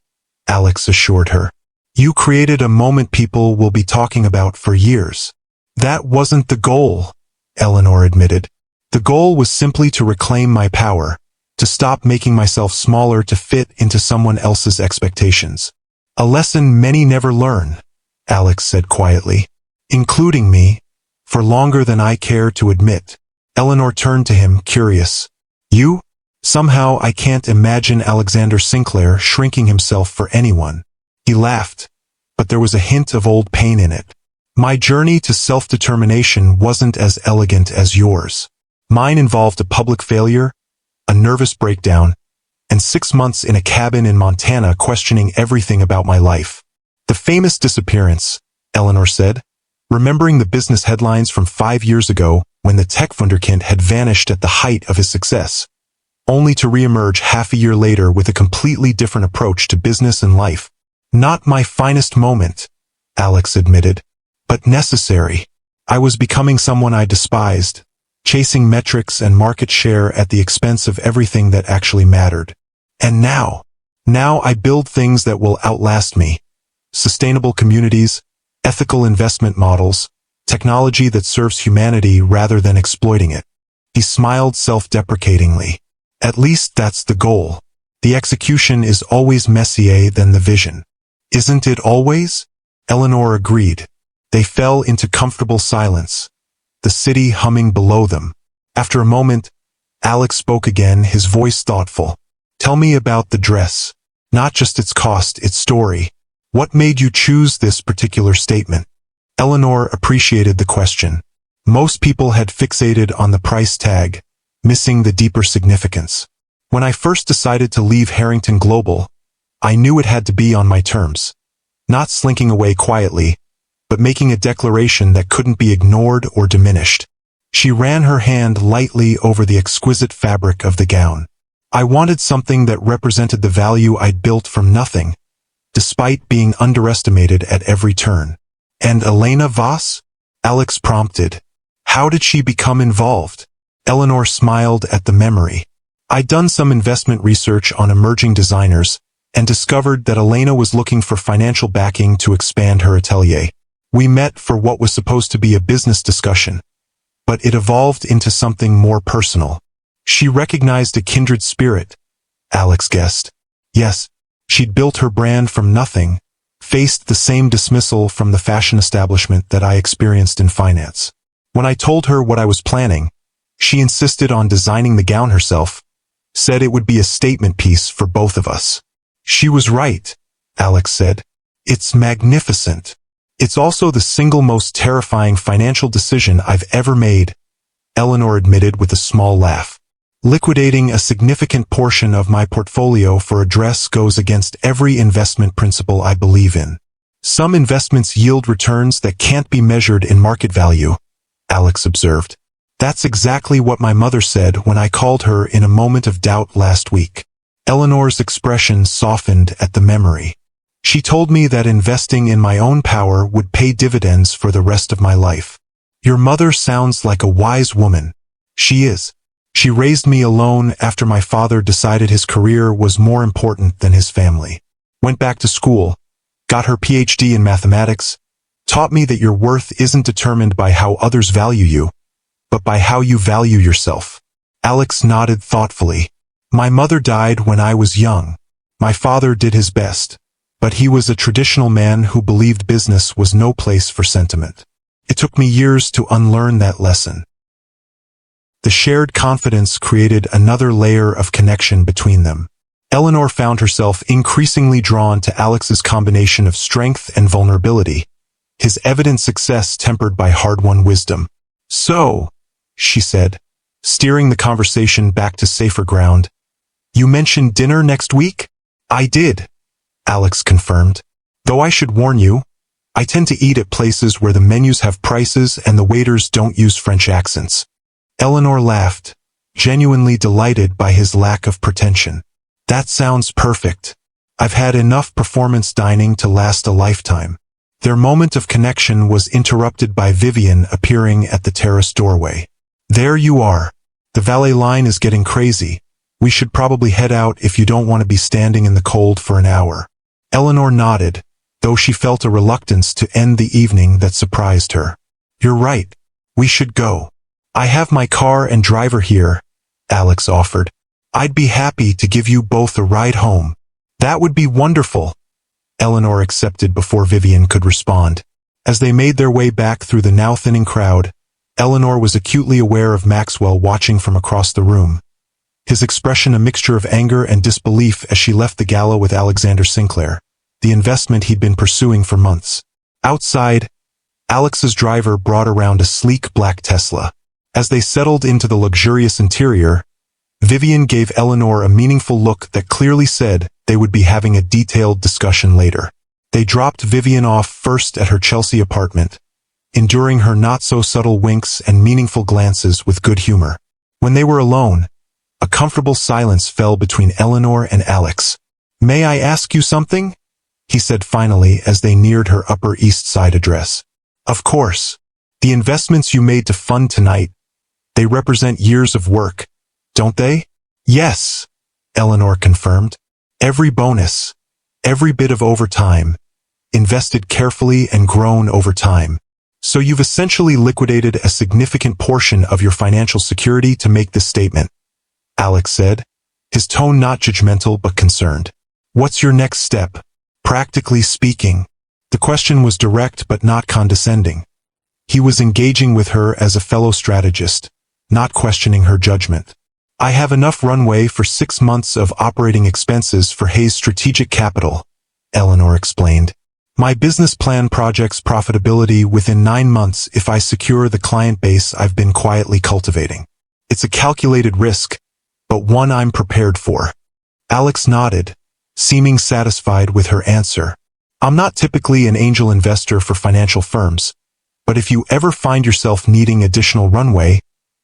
Alex assured her. "You created a moment people will be talking about for years." "That wasn't the goal," Eleanor admitted. "The goal was simply to reclaim my power, to stop making myself smaller to fit into someone else's expectations. A lesson many never learn," Alex said quietly. "Including me, for longer than I care to admit." Eleanor turned to him, curious. "You?" Somehow I can't imagine Alexander Sinclair shrinking himself for anyone. He laughed, but there was a hint of old pain in it. "My journey to self-determination wasn't as elegant as yours. Mine involved a public failure, a nervous breakdown, and 6 months in a cabin in Montana questioning everything about my life." "The famous disappearance," Eleanor said, remembering the business headlines from 5 years ago when the tech wunderkind had vanished at the height of his success, only to reemerge half a year later with a completely different approach to business and life. "Not my finest moment," Alex admitted, "but necessary. I was becoming someone I despised, chasing metrics and market share at the expense of everything that actually mattered. And now I build things that will outlast me. Sustainable communities, ethical investment models, technology that serves humanity rather than exploiting it." He smiled self-deprecatingly. "At least that's the goal. The execution is always messier than the vision." "Isn't it always?" Eleanor agreed. They fell into comfortable silence, the city humming below them. After a moment, Alex spoke again, his voice thoughtful. "Tell me about the dress. Not just its cost, its story. What made you choose this particular statement?" Eleanor appreciated the question. Most people had fixated on the price tag, missing the deeper significance. "When I first decided to leave Harrington Global, I knew it had to be on my terms. Not slinking away quietly, but making a declaration that couldn't be ignored or diminished." She ran her hand lightly over the exquisite fabric of the gown. "I wanted something that represented the value I'd built from nothing, despite being underestimated at every turn." "And Elena Voss?" Alex prompted. "How did she become involved?" Eleanor smiled at the memory. "I'd done some investment research on emerging designers and discovered that Elena was looking for financial backing to expand her atelier. We met for what was supposed to be a business discussion, but it evolved into something more personal. She recognized a kindred spirit," Alex guessed. "Yes, she'd built her brand from nothing, faced the same dismissal from the fashion establishment that I experienced in finance. When I told her what I was planning, she insisted on designing the gown herself, said it would be a statement piece for both of us." "She was right," Alex said. "It's magnificent. It's also the single most terrifying financial decision I've ever made," Eleanor admitted with a small laugh. Liquidating a significant portion of my portfolio for a dress goes against every investment principle I believe in. Some investments yield returns that can't be measured in market value, Alex observed. That's exactly what my mother said when I called her in a moment of doubt last week. Eleanor's expression softened at the memory. She told me that investing in my own power would pay dividends for the rest of my life. Your mother sounds like a wise woman. She is. She raised me alone after my father decided his career was more important than his family. Went back to school, got her PhD in mathematics, taught me that your worth isn't determined by how others value you, but by how you value yourself. Alex nodded thoughtfully. My mother died when I was young. My father did his best, but he was a traditional man who believed business was no place for sentiment. It took me years to unlearn that lesson. The shared confidence created another layer of connection between them. Eleanor found herself increasingly drawn to Alex's combination of strength and vulnerability, his evident success tempered by hard-won wisdom. So, she said, steering the conversation back to safer ground, you mentioned dinner next week? I did, Alex confirmed. Though I should warn you, I tend to eat at places where the menus have prices and the waiters don't use French accents. Eleanor laughed, genuinely delighted by his lack of pretension. That sounds perfect. I've had enough performance dining to last a lifetime. Their moment of connection was interrupted by Vivian appearing at the terrace doorway. There you are. The valet line is getting crazy. We should probably head out if you don't want to be standing in the cold for an hour. Eleanor nodded, though she felt a reluctance to end the evening that surprised her. You're right. We should go. I have my car and driver here, Alex offered. I'd be happy to give you both a ride home. That would be wonderful. Eleanor accepted before Vivian could respond. As they made their way back through the now thinning crowd, Eleanor was acutely aware of Maxwell watching from across the room. His expression a mixture of anger and disbelief as she left the gala with Alexander Sinclair, the investment he'd been pursuing for months. Outside, Alex's driver brought around a sleek black Tesla. As they settled into the luxurious interior, Vivian gave Eleanor a meaningful look that clearly said they would be having a detailed discussion later. They dropped Vivian off first at her Chelsea apartment, enduring her not-so-subtle winks and meaningful glances with good humor. When they were alone, a comfortable silence fell between Eleanor and Alex. May I ask you something? He said finally as they neared her Upper East Side address. Of course. The investments you made to fund tonight, they represent years of work, don't they? Yes, Eleanor confirmed. Every bonus, every bit of overtime, invested carefully and grown over time. So you've essentially liquidated a significant portion of your financial security to make this statement, Alex said, his tone not judgmental but concerned. What's your next step? Practically speaking. The question was direct but not condescending. He was engaging with her as a fellow strategist, not questioning her judgment. I have enough runway for 6 months of operating expenses for Hayes Strategic Capital, Eleanor explained. My business plan projects profitability within 9 months if I secure the client base I've been quietly cultivating. It's a calculated risk, but one I'm prepared for. Alex nodded, seeming satisfied with her answer. I'm not typically an angel investor for financial firms, but if you ever find yourself needing additional runway,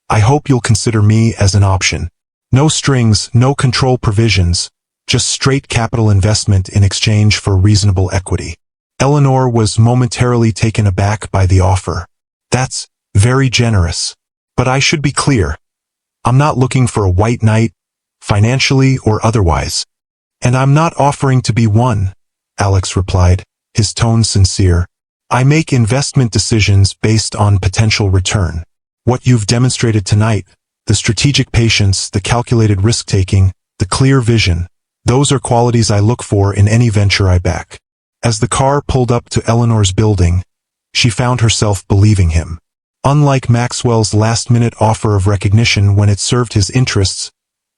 I hope you'll consider me as an option. No strings, no control provisions, just straight capital investment in exchange for reasonable equity. Eleanor was momentarily taken aback by the offer. That's very generous. But I should be clear. I'm not looking for a white knight, financially or otherwise. And I'm not offering to be one, Alex replied, his tone sincere. I make investment decisions based on potential return. What you've demonstrated tonight, the strategic patience, the calculated risk-taking, the clear vision, those are qualities I look for in any venture I back. As the car pulled up to Eleanor's building, she found herself believing him. Unlike Maxwell's last-minute offer of recognition when it served his interests,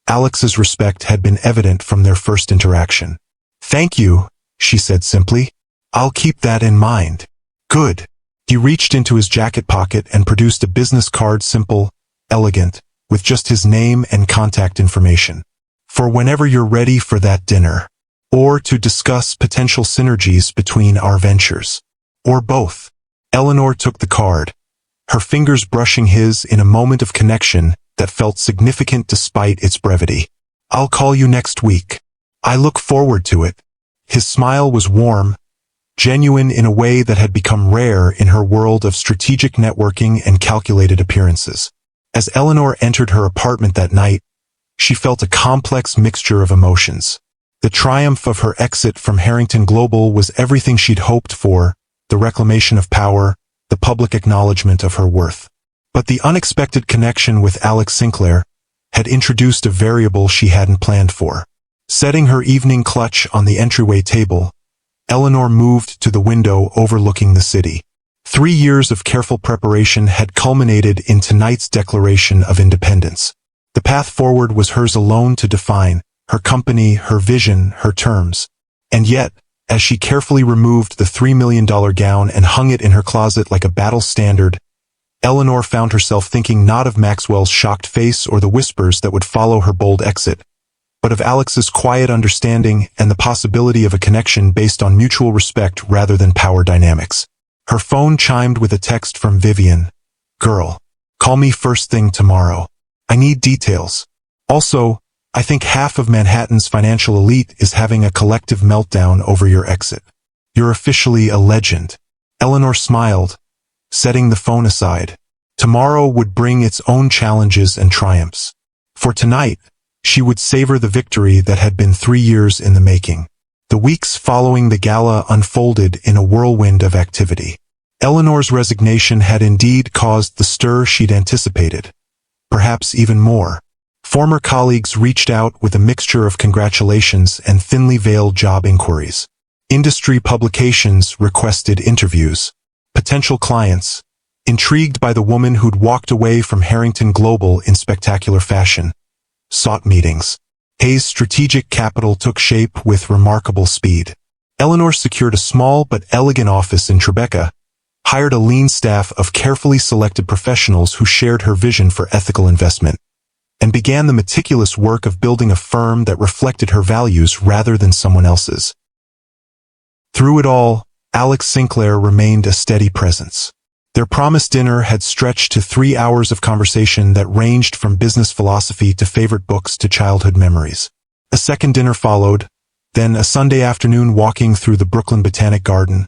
Alex's respect had been evident from their first interaction. Thank you, she said simply. I'll keep that in mind. Good. He reached into his jacket pocket and produced a business card, simple, elegant, with just his name and contact information. For whenever you're ready for that dinner. Or to discuss potential synergies between our ventures. Or both. Eleanor took the card, her fingers brushing his in a moment of connection that felt significant despite its brevity. I'll call you next week. I look forward to it. His smile was warm, genuine in a way that had become rare in her world of strategic networking and calculated appearances. As Eleanor entered her apartment that night, she felt a complex mixture of emotions. The triumph of her exit from Harrington Global was everything she'd hoped for, the reclamation of power, the public acknowledgement of her worth. But the unexpected connection with Alex Sinclair had introduced a variable she hadn't planned for. Setting her evening clutch on the entryway table, Eleanor moved to the window overlooking the city. 3 years of careful preparation had culminated in tonight's Declaration of Independence. The path forward was hers alone to define, her company, her vision, her terms. And yet, as she carefully removed the $3 million gown and hung it in her closet like a battle standard, Eleanor found herself thinking not of Maxwell's shocked face or the whispers that would follow her bold exit, but of Alex's quiet understanding and the possibility of a connection based on mutual respect rather than power dynamics. Her phone chimed with a text from Vivian. Girl, call me first thing tomorrow. I need details. Also, I think half of Manhattan's financial elite is having a collective meltdown over your exit. You're officially a legend. Eleanor smiled, setting the phone aside. Tomorrow would bring its own challenges and triumphs. For tonight, she would savor the victory that had been 3 years in the making. The weeks following the gala unfolded in a whirlwind of activity. Eleanor's resignation had indeed caused the stir she'd anticipated. Perhaps even more. Former colleagues reached out with a mixture of congratulations and thinly veiled job inquiries. Industry publications requested interviews. Potential clients, intrigued by the woman who'd walked away from Harrington Global in spectacular fashion, sought meetings. Hayes' strategic capital took shape with remarkable speed. Eleanor secured a small but elegant office in Tribeca, hired a lean staff of carefully selected professionals who shared her vision for ethical investment, and began the meticulous work of building a firm that reflected her values rather than someone else's. Through it all, Alex Sinclair remained a steady presence. Their promised dinner had stretched to 3 hours of conversation that ranged from business philosophy to favorite books to childhood memories. A second dinner followed, then a Sunday afternoon walking through the Brooklyn Botanic Garden,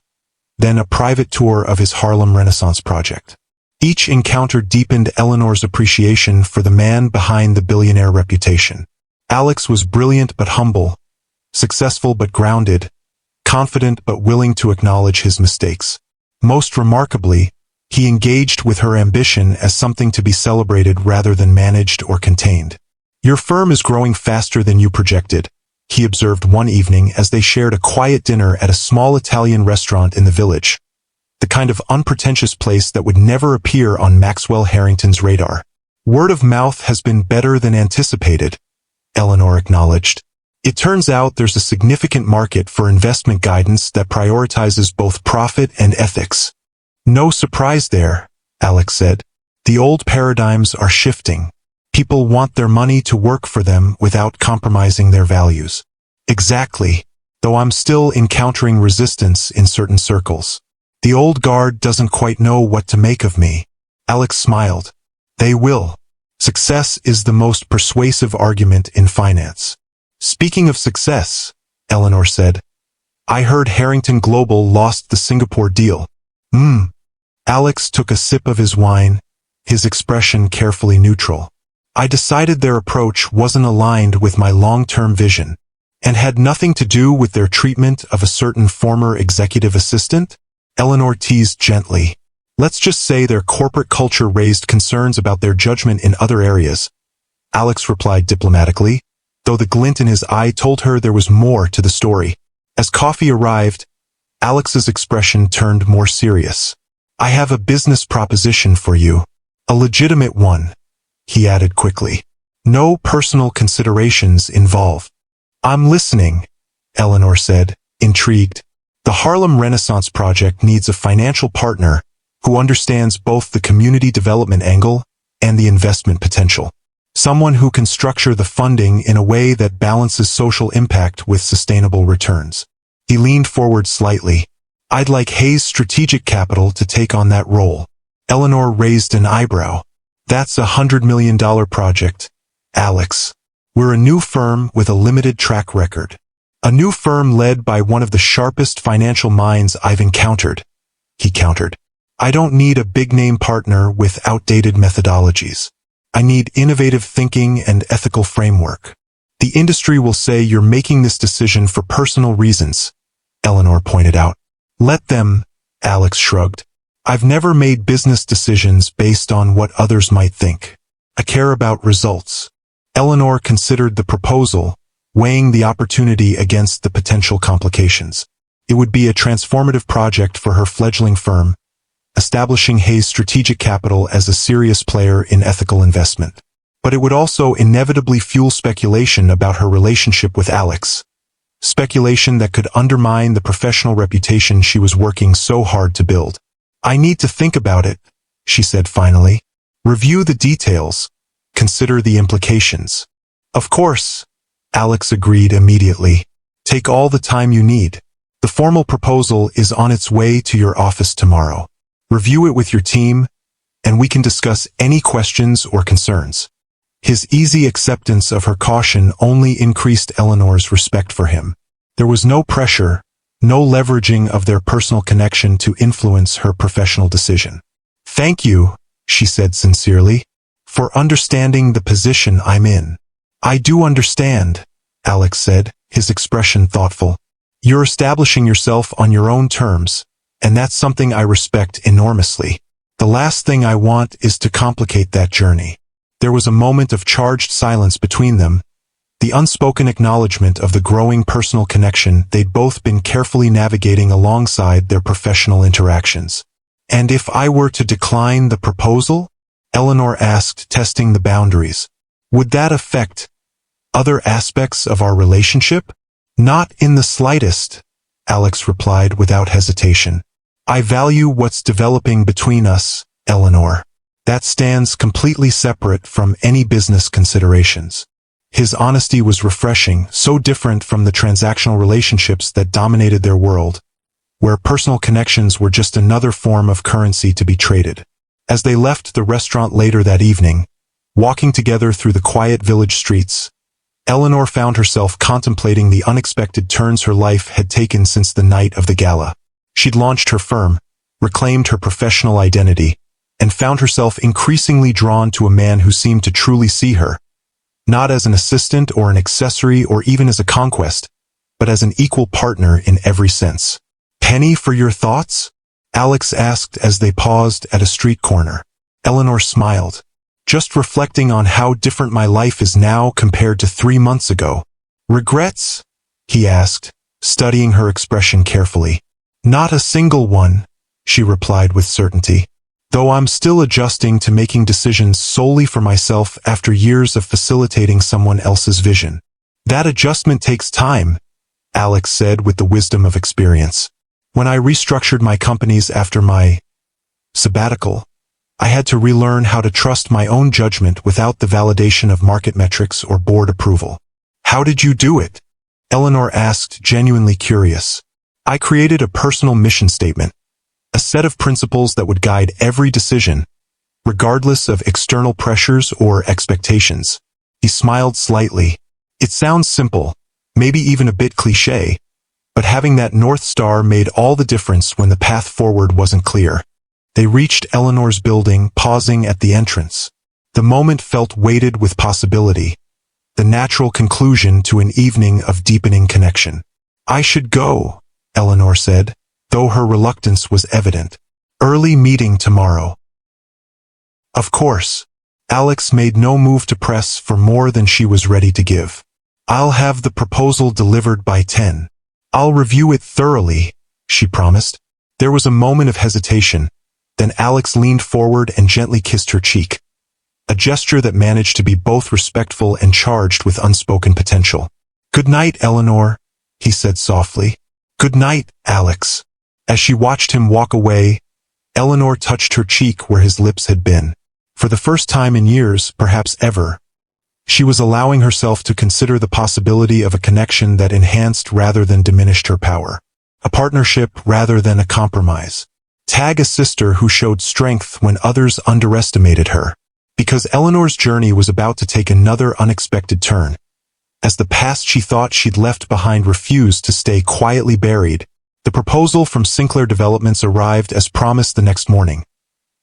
then a private tour of his Harlem Renaissance project. Each encounter deepened Eleanor's appreciation for the man behind the billionaire reputation. Alex was brilliant but humble, successful but grounded, confident but willing to acknowledge his mistakes. Most remarkably, he engaged with her ambition as something to be celebrated rather than managed or contained. Your firm is growing faster than you projected, he observed one evening as they shared a quiet dinner at a small Italian restaurant in the village. The kind of unpretentious place that would never appear on Maxwell Harrington's radar. Word of mouth has been better than anticipated, Eleanor acknowledged. It turns out there's a significant market for investment guidance that prioritizes both profit and ethics. No surprise there, Alex said. The old paradigms are shifting. People want their money to work for them without compromising their values. Exactly, though I'm still encountering resistance in certain circles. The old guard doesn't quite know what to make of me. Alex smiled. They will. Success is the most persuasive argument in finance. Speaking of success, Eleanor said, I heard Harrington Global lost the Singapore deal. Alex took a sip of his wine, his expression carefully neutral. I decided their approach wasn't aligned with my long-term vision, and had nothing to do with their treatment of a certain former executive assistant? Eleanor teased gently. Let's just say their corporate culture raised concerns about their judgment in other areas. Alex replied diplomatically, though the glint in his eye told her there was more to the story. As coffee arrived, Alex's expression turned more serious. I have a business proposition for you. A legitimate one, he added quickly. No personal considerations involved. I'm listening, Eleanor said, intrigued. The Harlem Renaissance Project needs a financial partner who understands both the community development angle and the investment potential. Someone who can structure the funding in a way that balances social impact with sustainable returns. He leaned forward slightly. I'd like Hayes Strategic Capital to take on that role. Eleanor raised an eyebrow. That's $100 million project, Alex. We're a new firm with a limited track record. A new firm led by one of the sharpest financial minds I've encountered, he countered. I don't need a big-name partner with outdated methodologies. I need innovative thinking and ethical framework. The industry will say you're making this decision for personal reasons, Eleanor pointed out. Let them, Alex shrugged. I've never made business decisions based on what others might think. I care about results. Eleanor considered the proposal, weighing the opportunity against the potential complications. It would be a transformative project for her fledgling firm, establishing Hayes Strategic Capital as a serious player in ethical investment. But it would also inevitably fuel speculation about her relationship with Alex. Speculation that could undermine the professional reputation she was working so hard to build. I need to think about it, she said finally. Review the details. Consider the implications. Of course, Alex agreed immediately. Take all the time you need. The formal proposal is on its way to your office tomorrow. Review it with your team, and we can discuss any questions or concerns. His easy acceptance of her caution only increased Eleanor's respect for him. There was no pressure, no leveraging of their personal connection to influence her professional decision. Thank you, she said sincerely, for understanding the position I'm in. I do understand, Alex said, his expression thoughtful. You're establishing yourself on your own terms, and that's something I respect enormously. The last thing I want is to complicate that journey. There was a moment of charged silence between them, the unspoken acknowledgement of the growing personal connection they'd both been carefully navigating alongside their professional interactions. And if I were to decline the proposal? Eleanor asked, testing the boundaries. Would that affect other aspects of our relationship? Not in the slightest, Alex replied without hesitation. I value what's developing between us, Eleanor. That stands completely separate from any business considerations. His honesty was refreshing, so different from the transactional relationships that dominated their world, where personal connections were just another form of currency to be traded. As they left the restaurant later that evening, walking together through the quiet village streets, Eleanor found herself contemplating the unexpected turns her life had taken since the night of the gala. She'd launched her firm, reclaimed her professional identity, and found herself increasingly drawn to a man who seemed to truly see her, not as an assistant or an accessory or even as a conquest, but as an equal partner in every sense. Penny for your thoughts? Alex asked as they paused at a street corner. Eleanor smiled. Just reflecting on how different my life is now compared to 3 months ago. Regrets? He asked, studying her expression carefully. Not a single one, she replied with certainty. Though I'm still adjusting to making decisions solely for myself after years of facilitating someone else's vision. That adjustment takes time, Alex said with the wisdom of experience. When I restructured my companies after my sabbatical, I had to relearn how to trust my own judgment without the validation of market metrics or board approval. How did you do it? Eleanor asked, genuinely curious. I created a personal mission statement, a set of principles that would guide every decision, regardless of external pressures or expectations. He smiled slightly. It sounds simple, maybe even a bit cliché, but having that North Star made all the difference when the path forward wasn't clear. They reached Eleanor's building, pausing at the entrance. The moment felt weighted with possibility, the natural conclusion to an evening of deepening connection. I should go, Eleanor said, though her reluctance was evident. Early meeting tomorrow. Of course. Alex made no move to press for more than she was ready to give. I'll have the proposal delivered by 10. I'll review it thoroughly, she promised. There was a moment of hesitation, then Alex leaned forward and gently kissed her cheek, a gesture that managed to be both respectful and charged with unspoken potential. Good night, Eleanor, he said softly. Good night, Alex. As she watched him walk away, Eleanor touched her cheek where his lips had been. For the first time in years, perhaps ever, She was allowing herself to consider the possibility of a connection that enhanced rather than diminished her power. A partnership rather than a compromise. Tag a sister who showed strength when others underestimated her. Because Eleanor's journey was about to take another unexpected turn. As the past she thought she'd left behind refused to stay quietly buried, the proposal from Sinclair Developments arrived as promised the next morning.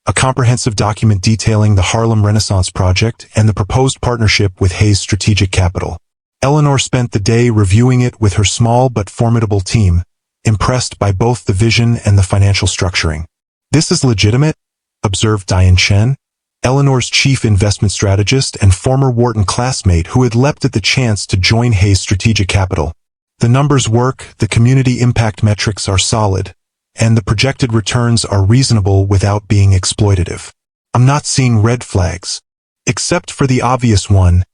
A comprehensive document detailing the Harlem Renaissance Project and the proposed partnership with Hayes Strategic Capital. Eleanor spent the day reviewing it with her small but formidable team, impressed by both the vision and the financial structuring. "This is legitimate," observed Diane Chen, Eleanor's chief investment strategist and former Wharton classmate who had leapt at the chance to join Hayes Strategic Capital. "The numbers work, the community impact metrics are solid, and the projected returns are reasonable without being exploitative. I'm not seeing red flags. Except for the obvious one,"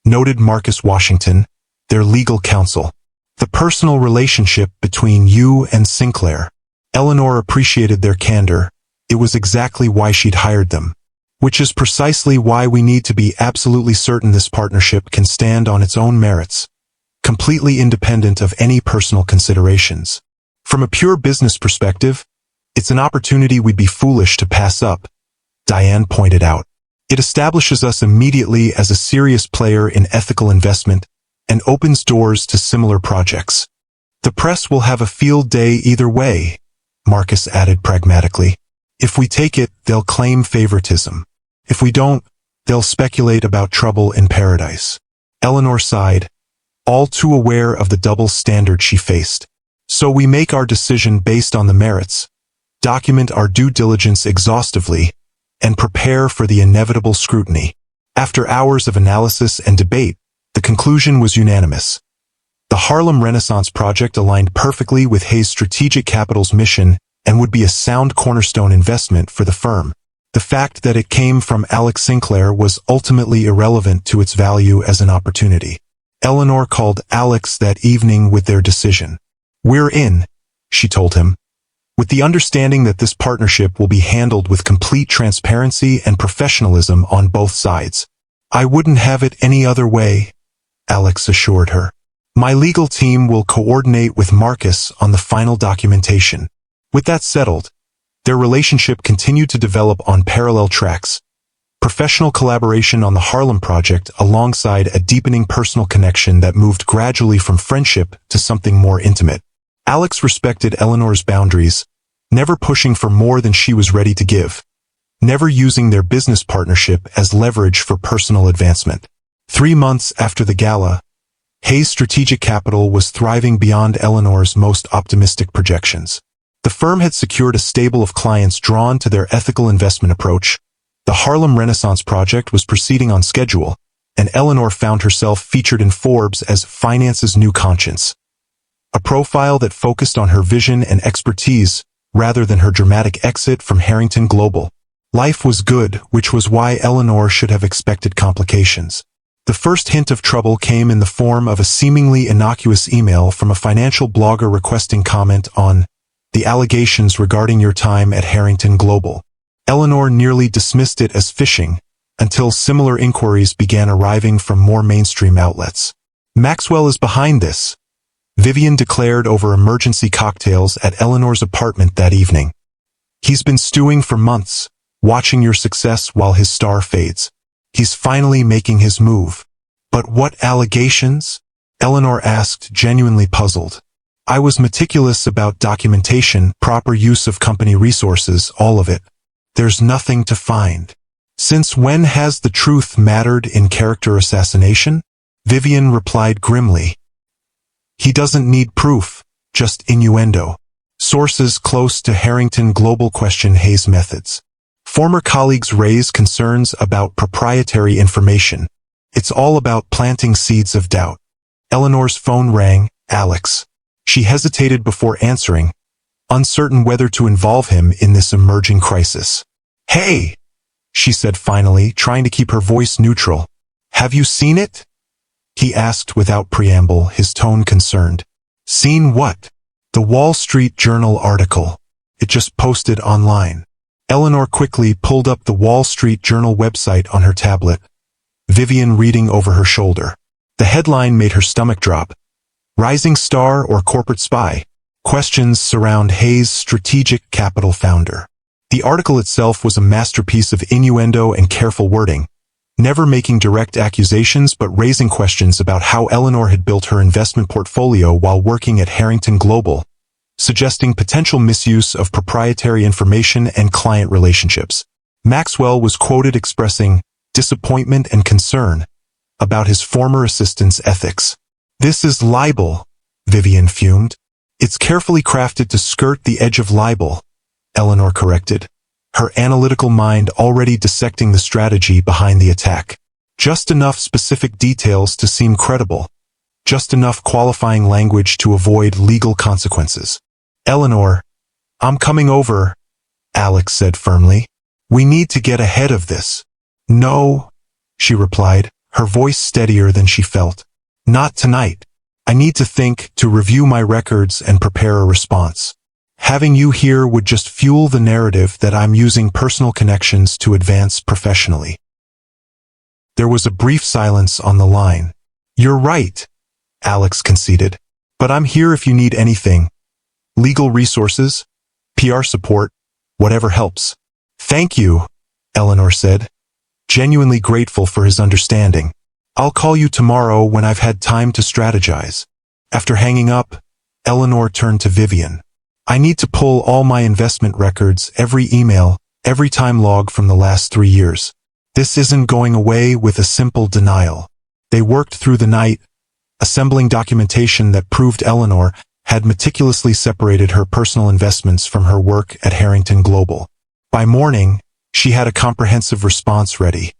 noted Marcus Washington, their legal counsel. "The personal relationship between you and Sinclair." Eleanor appreciated their candor. It was exactly why she'd hired them. "Which is precisely why we need to be absolutely certain this partnership can stand on its own merits, completely independent of any personal considerations. From a pure business perspective, it's an opportunity we'd be foolish to pass up," Diane pointed out. "It establishes us immediately as a serious player in ethical investment and opens doors to similar projects. The press will have a field day either way," Marcus added pragmatically. "If we take it, they'll claim favoritism. If we don't, they'll speculate about trouble in paradise." Eleanor sighed, all too aware of the double standard she faced. "So we make our decision based on the merits, document our due diligence exhaustively, and prepare for the inevitable scrutiny." After hours of analysis and debate, the conclusion was unanimous. The Harlem Renaissance Project aligned perfectly with Hayes Strategic Capital's mission and would be a sound cornerstone investment for the firm. The fact that it came from Alex Sinclair was ultimately irrelevant to its value as an opportunity. Eleanor called Alex that evening with their decision. "We're in," she told him, "with the understanding that this partnership will be handled with complete transparency and professionalism on both sides." "I wouldn't have it any other way," Alex assured her. "My legal team will coordinate with Marcus on the final documentation." With that settled, their relationship continued to develop on parallel tracks. Professional collaboration on the Harlem Project alongside a deepening personal connection that moved gradually from friendship to something more intimate. Alex respected Eleanor's boundaries, never pushing for more than she was ready to give, never using their business partnership as leverage for personal advancement. 3 months after the gala, Hayes Strategic Capital was thriving beyond Eleanor's most optimistic projections. The firm had secured a stable of clients drawn to their ethical investment approach. The Harlem Renaissance Project was proceeding on schedule, and Eleanor found herself featured in Forbes as Finance's New Conscience. A profile that focused on her vision and expertise rather than her dramatic exit from Harrington Global. Life was good, which was why Eleanor should have expected complications. The first hint of trouble came in the form of a seemingly innocuous email from a financial blogger requesting comment on the allegations regarding your time at Harrington Global. Eleanor nearly dismissed it as phishing, until similar inquiries began arriving from more mainstream outlets. "Maxwell is behind this," Vivian declared over emergency cocktails at Eleanor's apartment that evening. "He's been stewing for months, watching your success while his star fades. He's finally making his move." "But what allegations?" Eleanor asked, genuinely puzzled. "I was meticulous about documentation, proper use of company resources, all of it. There's nothing to find." "Since when has the truth mattered in character assassination?" Vivian replied grimly. "He doesn't need proof, just innuendo." Sources close to Harrington Global question Hayes' methods. Former colleagues raise concerns about proprietary information. It's all about planting seeds of doubt. Eleanor's phone rang. Alex. She hesitated before answering, uncertain whether to involve him in this emerging crisis. "Hey," she said finally, trying to keep her voice neutral. "Have you seen it?" He asked without preamble, his tone concerned. "Seen what?" "The Wall Street Journal article. It just posted online." Eleanor quickly pulled up the Wall Street Journal website on her tablet. Vivian reading over her shoulder. The headline made her stomach drop. Rising star or corporate spy? Questions surround Hayes' strategic capital founder. The article itself was a masterpiece of innuendo and careful wording, never making direct accusations but raising questions about how Eleanor had built her investment portfolio while working at Harrington Global, suggesting potential misuse of proprietary information and client relationships. Maxwell was quoted expressing disappointment and concern about his former assistant's ethics. "This is libel," Vivian fumed. "It's carefully crafted to skirt the edge of libel," Eleanor corrected, her analytical mind already dissecting the strategy behind the attack. Just enough specific details to seem credible, just enough qualifying language to avoid legal consequences. "Eleanor, I'm coming over," Alex said firmly. "We need to get ahead of this." "No," she replied, her voice steadier than she felt. "Not tonight. I need to think, to review my records and prepare a response. Having you here would just fuel the narrative that I'm using personal connections to advance professionally." There was a brief silence on the line. "You're right," Alex conceded. "But I'm here if you need anything. Legal resources, PR support, whatever helps." "Thank you," Eleanor said, genuinely grateful for his understanding. "I'll call you tomorrow when I've had time to strategize." After hanging up, Eleanor turned to Vivian. "I need to pull all my investment records, every email, every time log from the last 3 years. This isn't going away with a simple denial." They worked through the night, assembling documentation that proved Eleanor had meticulously separated her personal investments from her work at Harrington Global. By morning, she had a comprehensive response ready.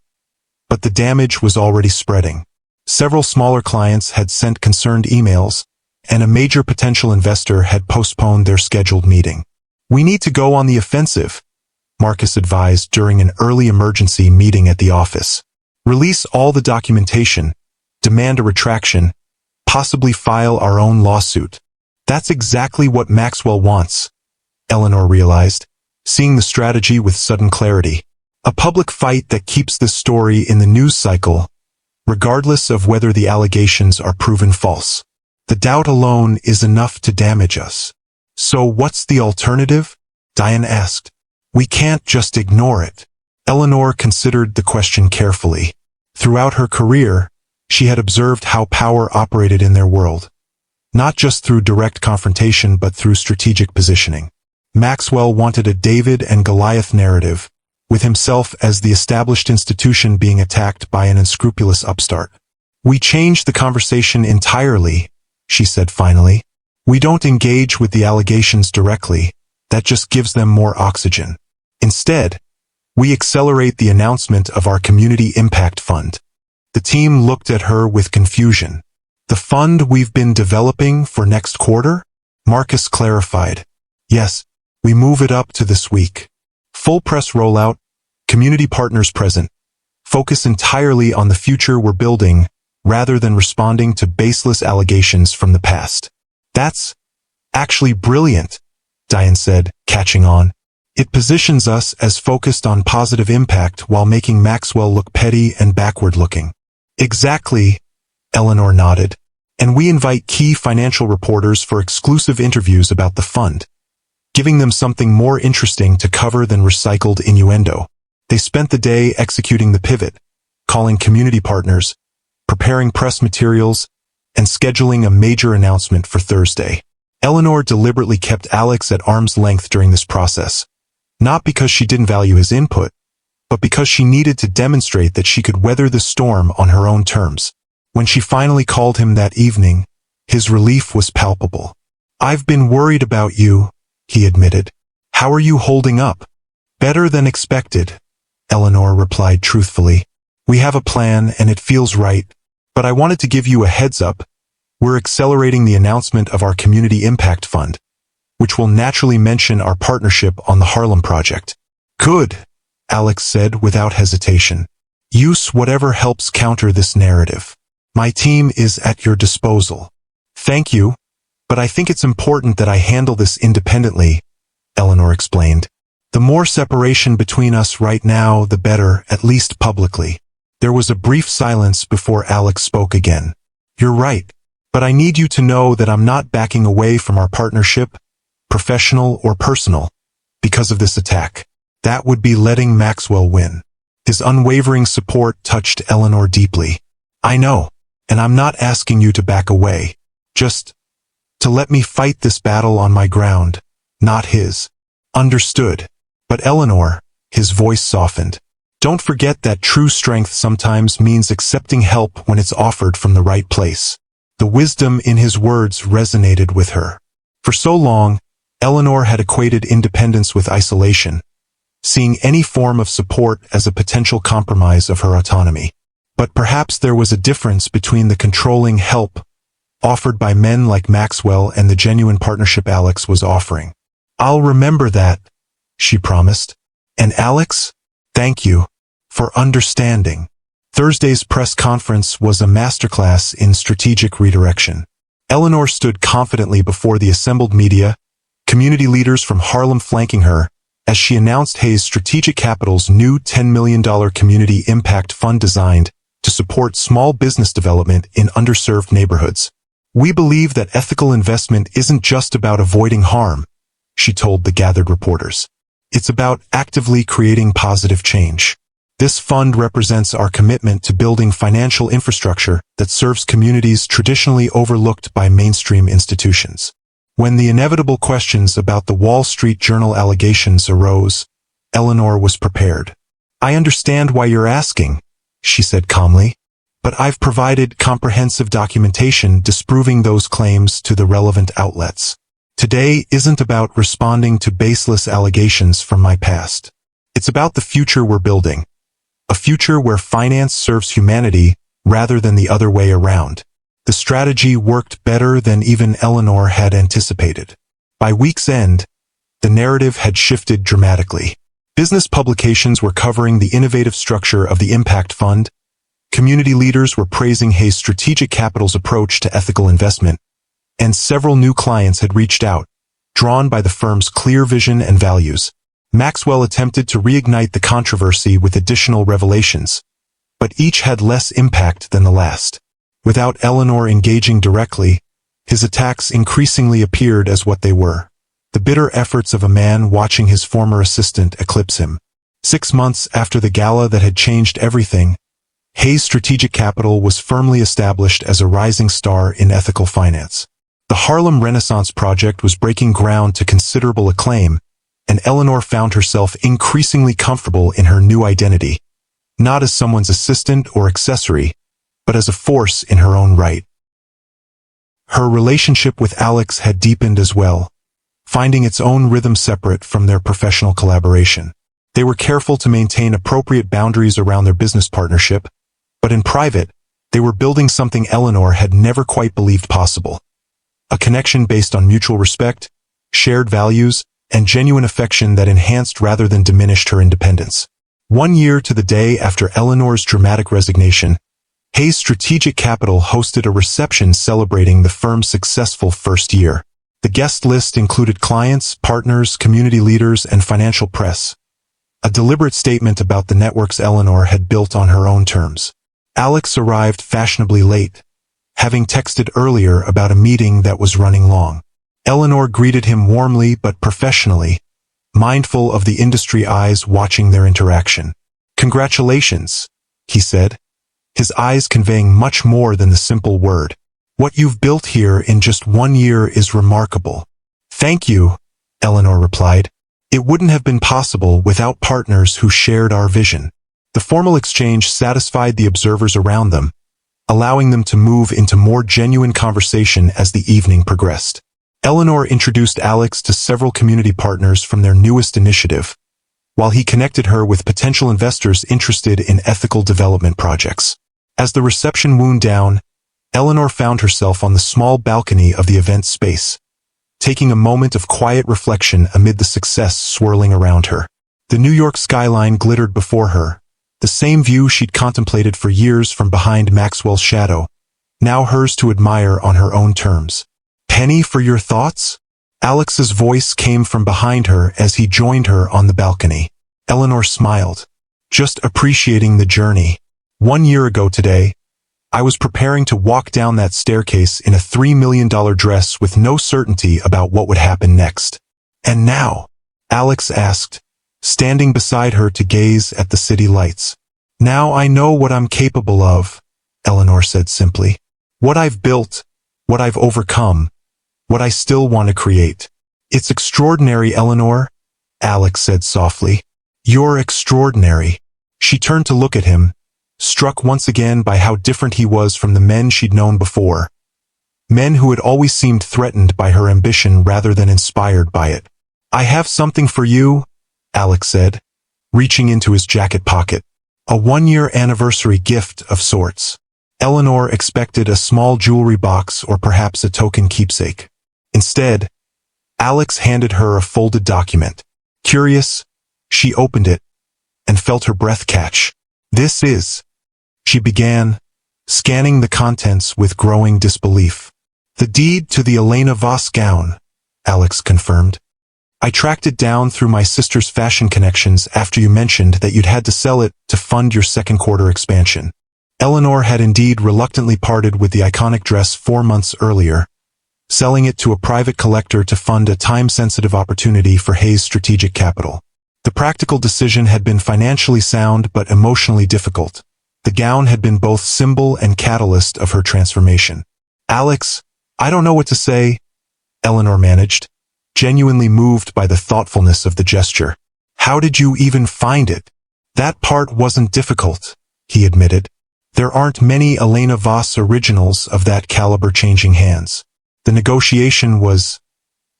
But the damage was already spreading. Several smaller clients had sent concerned emails, and a major potential investor had postponed their scheduled meeting. "We need to go on the offensive," Marcus advised during an early emergency meeting at the office. "Release all the documentation, demand a retraction, possibly file our own lawsuit." That's exactly what Maxwell wants, Eleanor realized, seeing the strategy with sudden clarity. A public fight that keeps this story in the news cycle, regardless of whether the allegations are proven false. The doubt alone is enough to damage us. "So what's the alternative?" Diane asked. "We can't just ignore it." Eleanor considered the question carefully. Throughout her career, she had observed how power operated in their world, not just through direct confrontation but through strategic positioning. Maxwell wanted a David and Goliath narrative, with himself as the established institution being attacked by an unscrupulous upstart. "We changed the conversation entirely," she said finally. "We don't engage with the allegations directly, that just gives them more oxygen. Instead, we accelerate the announcement of our Community Impact Fund." The team looked at her with confusion. "The fund we've been developing for next quarter?" Marcus clarified. "Yes, we move it up to this week. Full press rollout, community partners present. Focus entirely on the future we're building, rather than responding to baseless allegations from the past." "That's actually brilliant," Diane said, catching on. "It positions us as focused on positive impact while making Maxwell look petty and backward-looking." "Exactly," Eleanor nodded. "And we invite key financial reporters for exclusive interviews about the fund, giving them something more interesting to cover than recycled innuendo." They spent the day executing the pivot, calling community partners, preparing press materials, and scheduling a major announcement for Thursday. Eleanor deliberately kept Alex at arm's length during this process, not because she didn't value his input, but because she needed to demonstrate that she could weather the storm on her own terms. When she finally called him that evening, his relief was palpable. "I've been worried about you," he admitted. "How are you holding up?" "Better than expected," Eleanor replied truthfully. "We have a plan and it feels right, but I wanted to give you a heads up. We're accelerating the announcement of our Community Impact Fund, which will naturally mention our partnership on the Harlem Project." "Good," Alex said without hesitation. "Use whatever helps counter this narrative. My team is at your disposal." "Thank you, but I think it's important that I handle this independently," Eleanor explained. "The more separation between us right now, the better, at least publicly." There was a brief silence before Alex spoke again. "You're right, but I need you to know that I'm not backing away from our partnership, professional or personal, because of this attack. That would be letting Maxwell win." His unwavering support touched Eleanor deeply. "I know, and I'm not asking you to back away. Just to let me fight this battle on my ground, not his." "Understood." "But Eleanor," his voice softened, "don't forget that true strength sometimes means accepting help when it's offered from the right place." The wisdom in his words resonated with her. For so long, Eleanor had equated independence with isolation, seeing any form of support as a potential compromise of her autonomy. But perhaps there was a difference between the controlling help offered by men like Maxwell and the genuine partnership Alex was offering. "I'll remember that," she promised. "And Alex, thank you for understanding." Thursday's press conference was a masterclass in strategic redirection. Eleanor stood confidently before the assembled media, community leaders from Harlem flanking her, as she announced Hayes Strategic Capital's new $10 million community impact fund designed to support small business development in underserved neighborhoods. "We believe that ethical investment isn't just about avoiding harm," she told the gathered reporters. "It's about actively creating positive change. This fund represents our commitment to building financial infrastructure that serves communities traditionally overlooked by mainstream institutions." When the inevitable questions about the Wall Street Journal allegations arose, Eleanor was prepared. "I understand why you're asking," she said calmly, "but I've provided comprehensive documentation disproving those claims to the relevant outlets. Today isn't about responding to baseless allegations from my past. It's about the future we're building. A future where finance serves humanity rather than the other way around." The strategy worked better than even Eleanor had anticipated. By week's end, the narrative had shifted dramatically. Business publications were covering the innovative structure of the Impact Fund, community leaders were praising Hayes Strategic Capital's approach to ethical investment, and several new clients had reached out, drawn by the firm's clear vision and values. Maxwell attempted to reignite the controversy with additional revelations, but each had less impact than the last. Without Eleanor engaging directly, his attacks increasingly appeared as what they were: the bitter efforts of a man watching his former assistant eclipse him. 6 months after the gala that had changed everything, Hayes Strategic Capital was firmly established as a rising star in ethical finance. The Harlem Renaissance Project was breaking ground to considerable acclaim, and Eleanor found herself increasingly comfortable in her new identity, not as someone's assistant or accessory, but as a force in her own right. Her relationship with Alex had deepened as well, finding its own rhythm separate from their professional collaboration. They were careful to maintain appropriate boundaries around their business partnership, but in private, they were building something Eleanor had never quite believed possible: a connection based on mutual respect, shared values, and genuine affection that enhanced rather than diminished her independence. 1 year to the day after Eleanor's dramatic resignation, Hayes Strategic Capital hosted a reception celebrating the firm's successful first year. The guest list included clients, partners, community leaders, and financial press, a deliberate statement about the networks Eleanor had built on her own terms. Alex arrived fashionably late, having texted earlier about a meeting that was running long. Eleanor greeted him warmly but professionally, mindful of the industry eyes watching their interaction. "Congratulations," he said, his eyes conveying much more than the simple word. "What you've built here in just 1 year is remarkable." "Thank you," Eleanor replied. "It wouldn't have been possible without partners who shared our vision." The formal exchange satisfied the observers around them, allowing them to move into more genuine conversation as the evening progressed. Eleanor introduced Alex to several community partners from their newest initiative, while he connected her with potential investors interested in ethical development projects. As the reception wound down, Eleanor found herself on the small balcony of the event space, taking a moment of quiet reflection amid the success swirling around her. The New York skyline glittered before her, the same view she'd contemplated for years from behind Maxwell's shadow, now hers to admire on her own terms. "Penny for your thoughts?" Alex's voice came from behind her as he joined her on the balcony. Eleanor smiled. "Just appreciating the journey." 1 year ago today, I was preparing to walk down that staircase in a $3 million dress with no certainty about what would happen next. And now? Alex asked, standing beside her to gaze at the city lights. Now I know what I'm capable of, Eleanor said simply. What I've built, what I've overcome, what I still want to create. It's extraordinary, Eleanor, Alex said softly. You're extraordinary. She turned to look at him, struck once again by how different he was from the men she'd known before. Men who had always seemed threatened by her ambition rather than inspired by it. I have something for you, Alex said, reaching into his jacket pocket. A 1-year anniversary gift of sorts. Eleanor expected a small jewelry box or perhaps a token keepsake. Instead, Alex handed her a folded document. Curious, she opened it and felt her breath catch. This is, she began, scanning the contents with growing disbelief. The deed to the Elena Voss gown, Alex confirmed. I tracked it down through my sister's fashion connections after you mentioned that you'd had to sell it to fund your second quarter expansion. Eleanor had indeed reluctantly parted with the iconic dress 4 months earlier, selling it to a private collector to fund a time-sensitive opportunity for Hayes' strategic capital. The practical decision had been financially sound but emotionally difficult. The gown had been both symbol and catalyst of her transformation. Alex, I don't know what to say, Eleanor managed, genuinely moved by the thoughtfulness of the gesture. How did you even find it? That part wasn't difficult, he admitted. There aren't many Elena Voss originals of that caliber changing hands. The negotiation was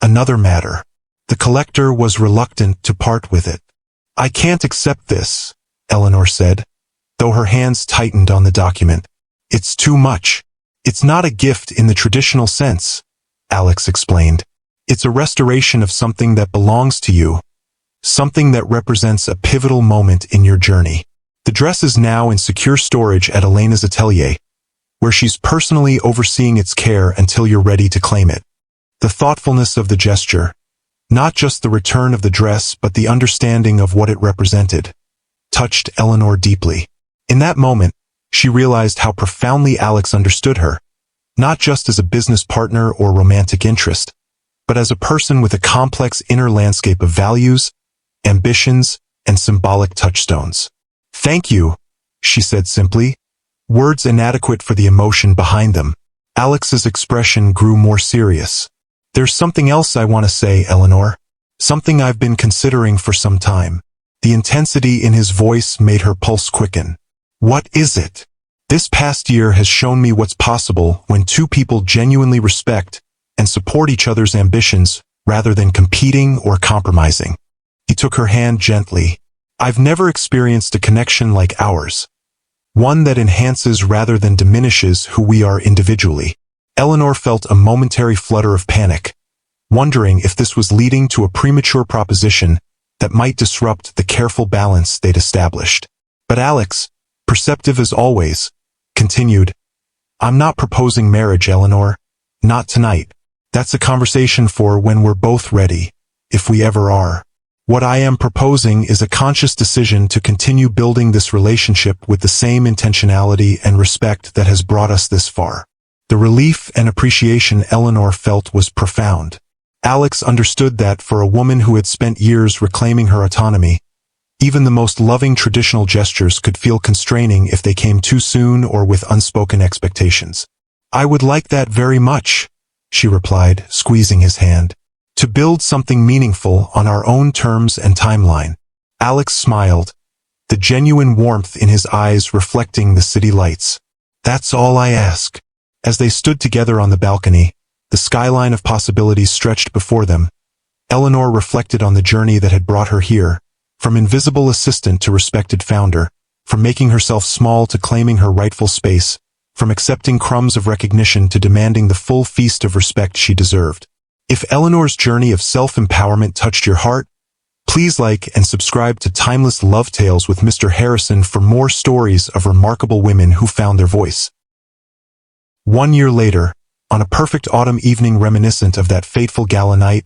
another matter. The collector was reluctant to part with it. I can't accept this, Eleanor said, though her hands tightened on the document. It's too much. It's not a gift in the traditional sense, Alex explained. It's a restoration of something that belongs to you, something that represents a pivotal moment in your journey. The dress is now in secure storage at Elena's atelier, where she's personally overseeing its care until you're ready to claim it. The thoughtfulness of the gesture, not just the return of the dress but the understanding of what it represented, touched Eleanor deeply. In that moment, she realized how profoundly Alex understood her, not just as a business partner or romantic interest, but as a person with a complex inner landscape of values, ambitions, and symbolic touchstones. Thank you, she said simply, words inadequate for the emotion behind them. Alex's expression grew more serious. There's something else I want to say, Eleanor. Something I've been considering for some time. The intensity in his voice made her pulse quicken. What is it? This past year has shown me what's possible when two people genuinely respect and support each other's ambitions rather than competing or compromising. He took her hand gently. I've never experienced a connection like ours. One that enhances rather than diminishes who we are individually. Eleanor felt a momentary flutter of panic, wondering if this was leading to a premature proposition that might disrupt the careful balance they'd established. But Alex, perceptive as always, continued, I'm not proposing marriage, Eleanor. Not tonight. That's a conversation for when we're both ready, if we ever are. What I am proposing is a conscious decision to continue building this relationship with the same intentionality and respect that has brought us this far. The relief and appreciation Eleanor felt was profound. Alex understood that for a woman who had spent years reclaiming her autonomy, even the most loving traditional gestures could feel constraining if they came too soon or with unspoken expectations. I would like that very much, she replied, squeezing his hand. To build something meaningful on our own terms and timeline. Alex smiled, the genuine warmth in his eyes reflecting the city lights. That's all I ask. As they stood together on the balcony, the skyline of possibilities stretched before them. Eleanor reflected on the journey that had brought her here, from invisible assistant to respected founder, from making herself small to claiming her rightful space, from accepting crumbs of recognition to demanding the full feast of respect she deserved. If Eleanor's journey of self-empowerment touched your heart, please like and subscribe to Timeless Love Tales with Mr. Harrison for more stories of remarkable women who found their voice. 1 year later, on a perfect autumn evening reminiscent of that fateful gala night,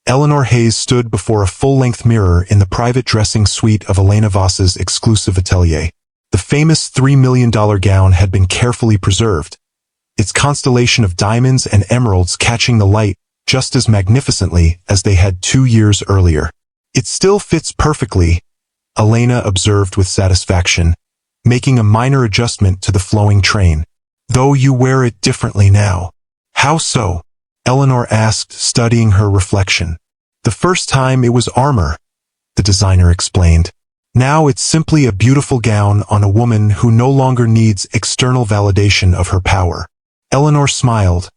Eleanor Hayes stood before a full-length mirror in the private dressing suite of Elena Voss's exclusive atelier. The The famous $3 million gown had been carefully preserved, its constellation of diamonds and emeralds catching the light just as magnificently as they had 2 years earlier. It still fits perfectly, Elena observed with satisfaction, making a minor adjustment to the flowing train. Though you wear it differently now. How so? Eleanor asked, studying her reflection. The first time it was armor, the designer explained. Now it's simply a beautiful gown on a woman who no longer needs external validation of her power. Eleanor smiled,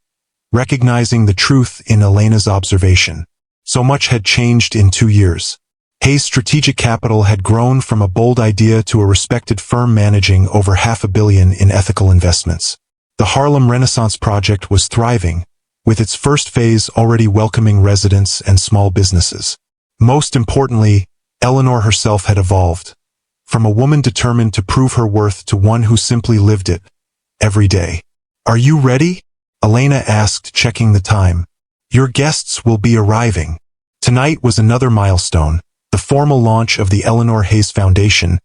recognizing the truth in Elena's observation. So much had changed in 2 years. Hayes Strategic Capital had grown from a bold idea to a respected firm managing over $500 million in ethical investments. The Harlem Renaissance Project was thriving, with its first phase already welcoming residents and small businesses. Most importantly, Eleanor herself had evolved, from a woman determined to prove her worth to one who simply lived it, every day. Are you ready? Elena asked, checking the time. Your guests will be arriving. Tonight was another milestone, the formal launch of the Eleanor Hayes Foundation,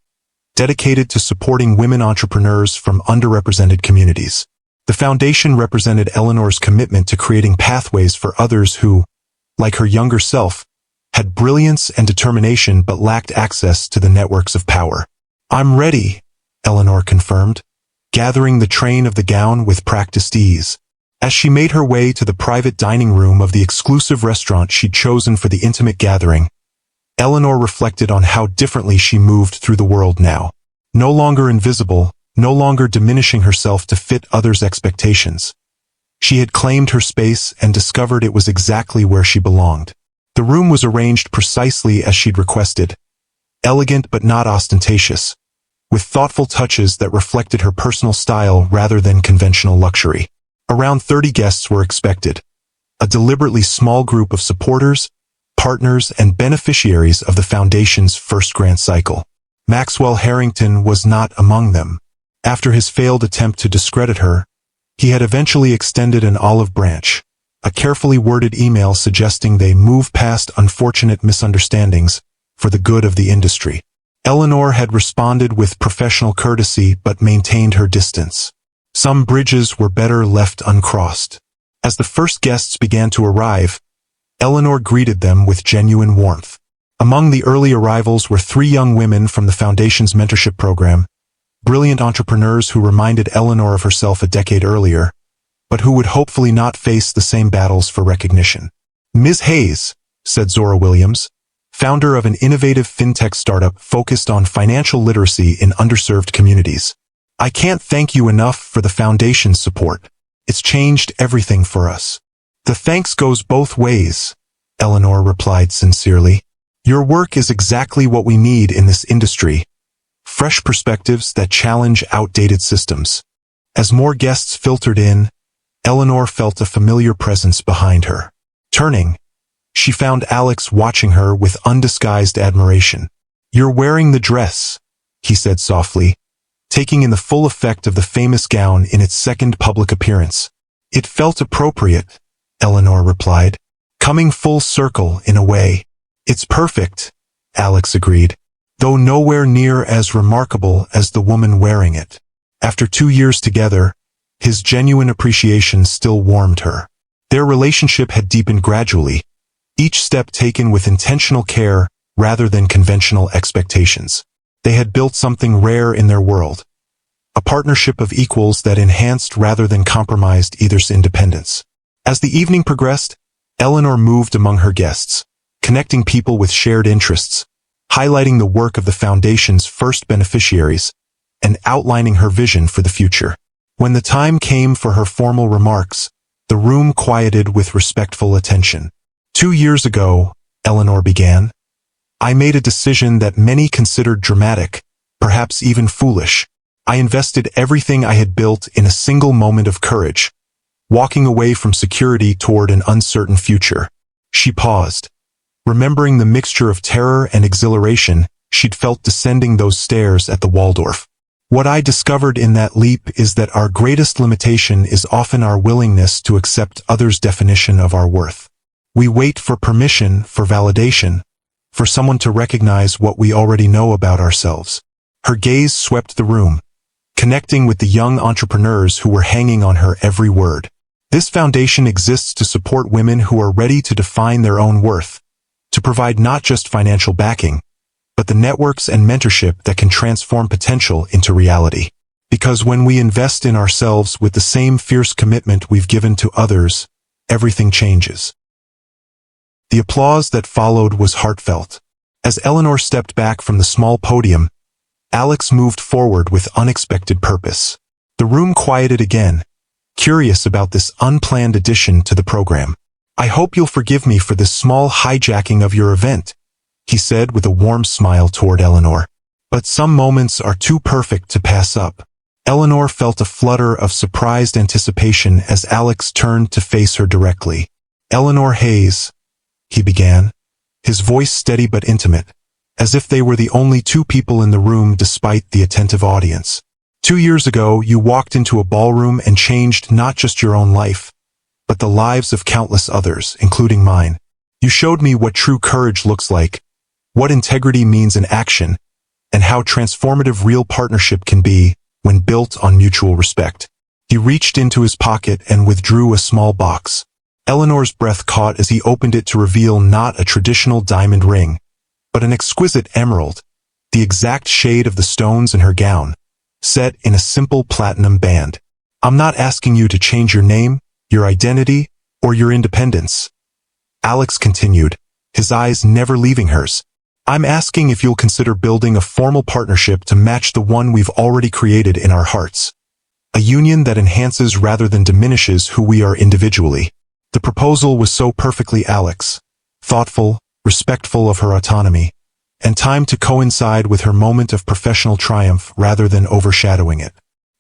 dedicated to supporting women entrepreneurs from underrepresented communities. The foundation represented Eleanor's commitment to creating pathways for others who, like her younger self, had brilliance and determination but lacked access to the networks of power. I'm ready, Eleanor confirmed, gathering the train of the gown with practiced ease. As she made her way to the private dining room of the exclusive restaurant she'd chosen for the intimate gathering, Eleanor reflected on how differently she moved through the world now. No longer invisible, no longer diminishing herself to fit others' expectations. She had claimed her space and discovered it was exactly where she belonged. The room was arranged precisely as she'd requested, elegant but not ostentatious, with thoughtful touches that reflected her personal style rather than conventional luxury. Around 30 guests were expected, a deliberately small group of supporters, partners, and beneficiaries of the foundation's first grant cycle. Maxwell Harrington was not among them. After his failed attempt to discredit her, he had eventually extended an olive branch, a carefully worded email suggesting they move past unfortunate misunderstandings for the good of the industry. Eleanor had responded with professional courtesy but maintained her distance. Some bridges were better left uncrossed. As the first guests began to arrive, Eleanor greeted them with genuine warmth. Among the early arrivals were 3 young women from the Foundation's mentorship program, brilliant entrepreneurs who reminded Eleanor of herself a decade earlier, but who would hopefully not face the same battles for recognition. Ms. Hayes, said Zora Williams, founder of an innovative fintech startup focused on financial literacy in underserved communities. I can't thank you enough for the Foundation's support. It's changed everything for us. The thanks goes both ways, Eleanor replied sincerely. Your work is exactly what we need in this industry. Fresh perspectives that challenge outdated systems. As more guests filtered in, Eleanor felt a familiar presence behind her. Turning, she found Alex watching her with undisguised admiration. You're wearing the dress, he said softly, taking in the full effect of the famous gown in its second public appearance. It felt appropriate, Eleanor replied, coming full circle in a way. It's perfect, Alex agreed, though nowhere near as remarkable as the woman wearing it. After 2 years together, his genuine appreciation still warmed her. Their relationship had deepened gradually, each step taken with intentional care rather than conventional expectations. They had built something rare in their world, a partnership of equals that enhanced rather than compromised either's independence. As the evening progressed, Eleanor moved among her guests, connecting people with shared interests, highlighting the work of the Foundation's first beneficiaries, and outlining her vision for the future. When the time came for her formal remarks, the room quieted with respectful attention. 2 years ago, Eleanor began, I made a decision that many considered dramatic, perhaps even foolish. I invested everything I had built in a single moment of courage, walking away from security toward an uncertain future. She paused, remembering the mixture of terror and exhilaration she'd felt descending those stairs at the Waldorf. What I discovered in that leap is that our greatest limitation is often our willingness to accept others' definition of our worth. We wait for permission, for validation, for someone to recognize what we already know about ourselves. Her gaze swept the room, connecting with the young entrepreneurs who were hanging on her every word. This foundation exists to support women who are ready to define their own worth, to provide not just financial backing, but the networks and mentorship that can transform potential into reality. Because when we invest in ourselves with the same fierce commitment we've given to others, everything changes. The applause that followed was heartfelt. As Eleanor stepped back from the small podium, Alex moved forward with unexpected purpose. The room quieted again, curious about this unplanned addition to the program. "I hope you'll forgive me for this small hijacking of your event," he said with a warm smile toward Eleanor. "But some moments are too perfect to pass up." Eleanor felt a flutter of surprised anticipation as Alex turned to face her directly. "Eleanor Hayes," he began, his voice steady but intimate, as if they were the only two people in the room despite the attentive audience. "2 years ago, you walked into a ballroom and changed not just your own life, but the lives of countless others, including mine. You showed me what true courage looks like, what integrity means in action, and how transformative real partnership can be when built on mutual respect." He reached into his pocket and withdrew a small box. Eleanor's breath caught as he opened it to reveal not a traditional diamond ring, but an exquisite emerald, the exact shade of the stones in her gown, set in a simple platinum band. "I'm not asking you to change your name, your identity, or your independence," Alex continued, his eyes never leaving hers. "I'm asking if you'll consider building a formal partnership to match the one we've already created in our hearts. A union that enhances rather than diminishes who we are individually." The proposal was so perfectly Alex, thoughtful, respectful of her autonomy, and timed to coincide with her moment of professional triumph rather than overshadowing it.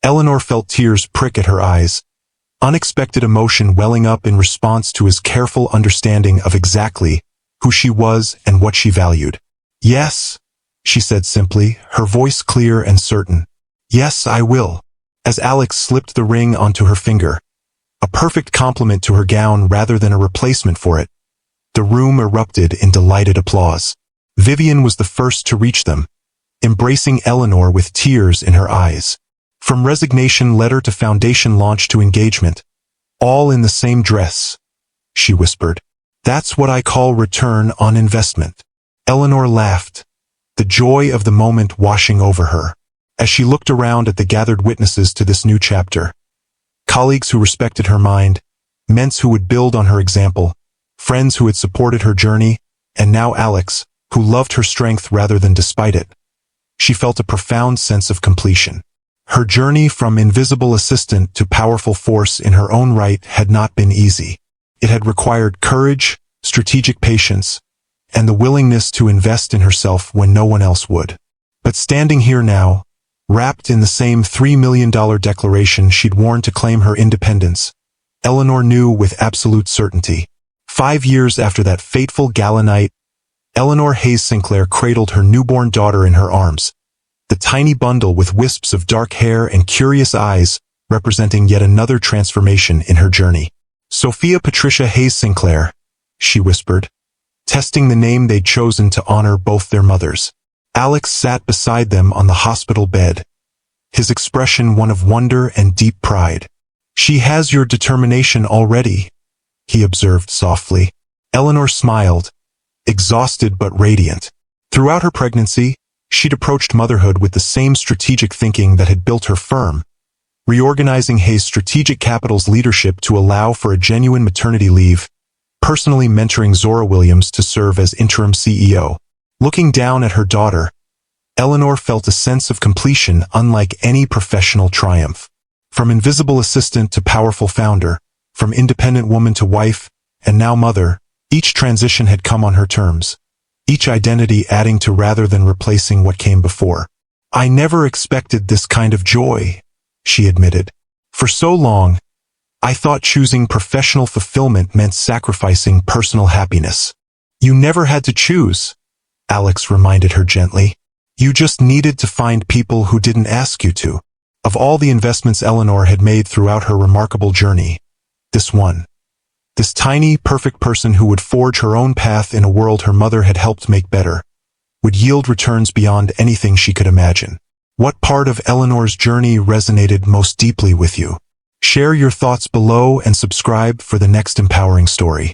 Eleanor felt tears prick at her eyes, unexpected emotion welling up in response to his careful understanding of exactly who she was and what she valued. "Yes," she said simply, her voice clear and certain. "Yes, I will." As Alex slipped the ring onto her finger, a perfect complement to her gown rather than a replacement for it, the room erupted in delighted applause. Vivian was the first to reach them, embracing Eleanor with tears in her eyes. From resignation letter to foundation launch to engagement, all in the same dress, she whispered. "That's what I call return on investment." Eleanor laughed, the joy of the moment washing over her, as she looked around at the gathered witnesses to this new chapter. Colleagues who respected her mind, mentors who would build on her example, friends who had supported her journey, and now Alex, who loved her strength rather than despite it. She felt a profound sense of completion. Her journey from invisible assistant to powerful force in her own right had not been easy. It had required courage, strategic patience, and the willingness to invest in herself when no one else would. But standing here now, wrapped in the same $3 million declaration she'd worn to claim her independence, Eleanor knew with absolute certainty. 5 years after that fateful gala night, Eleanor Hayes Sinclair cradled her newborn daughter in her arms, the tiny bundle with wisps of dark hair and curious eyes representing yet another transformation in her journey. "Sophia Patricia Hayes Sinclair," she whispered, testing the name they'd chosen to honor both their mothers. Alex sat beside them on the hospital bed, his expression one of wonder and deep pride. "She has your determination already," he observed softly. Eleanor smiled, exhausted but radiant. Throughout her pregnancy, she'd approached motherhood with the same strategic thinking that had built her firm, reorganizing Hayes Strategic Capital's leadership to allow for a genuine maternity leave, personally mentoring Zora Williams to serve as interim CEO. Looking down at her daughter, Eleanor felt a sense of completion unlike any professional triumph. From invisible assistant to powerful founder, from independent woman to wife, and now mother, each transition had come on her terms, each identity adding to rather than replacing what came before. "I never expected this kind of joy," she admitted. "For so long, I thought choosing professional fulfillment meant sacrificing personal happiness." "You never had to choose," Alex reminded her gently. "You just needed to find people who didn't ask you to." Of all the investments Eleanor had made throughout her remarkable journey, this one, this tiny, perfect person who would forge her own path in a world her mother had helped make better, would yield returns beyond anything she could imagine. What part of Eleanor's journey resonated most deeply with you? Share your thoughts below and subscribe for the next empowering story.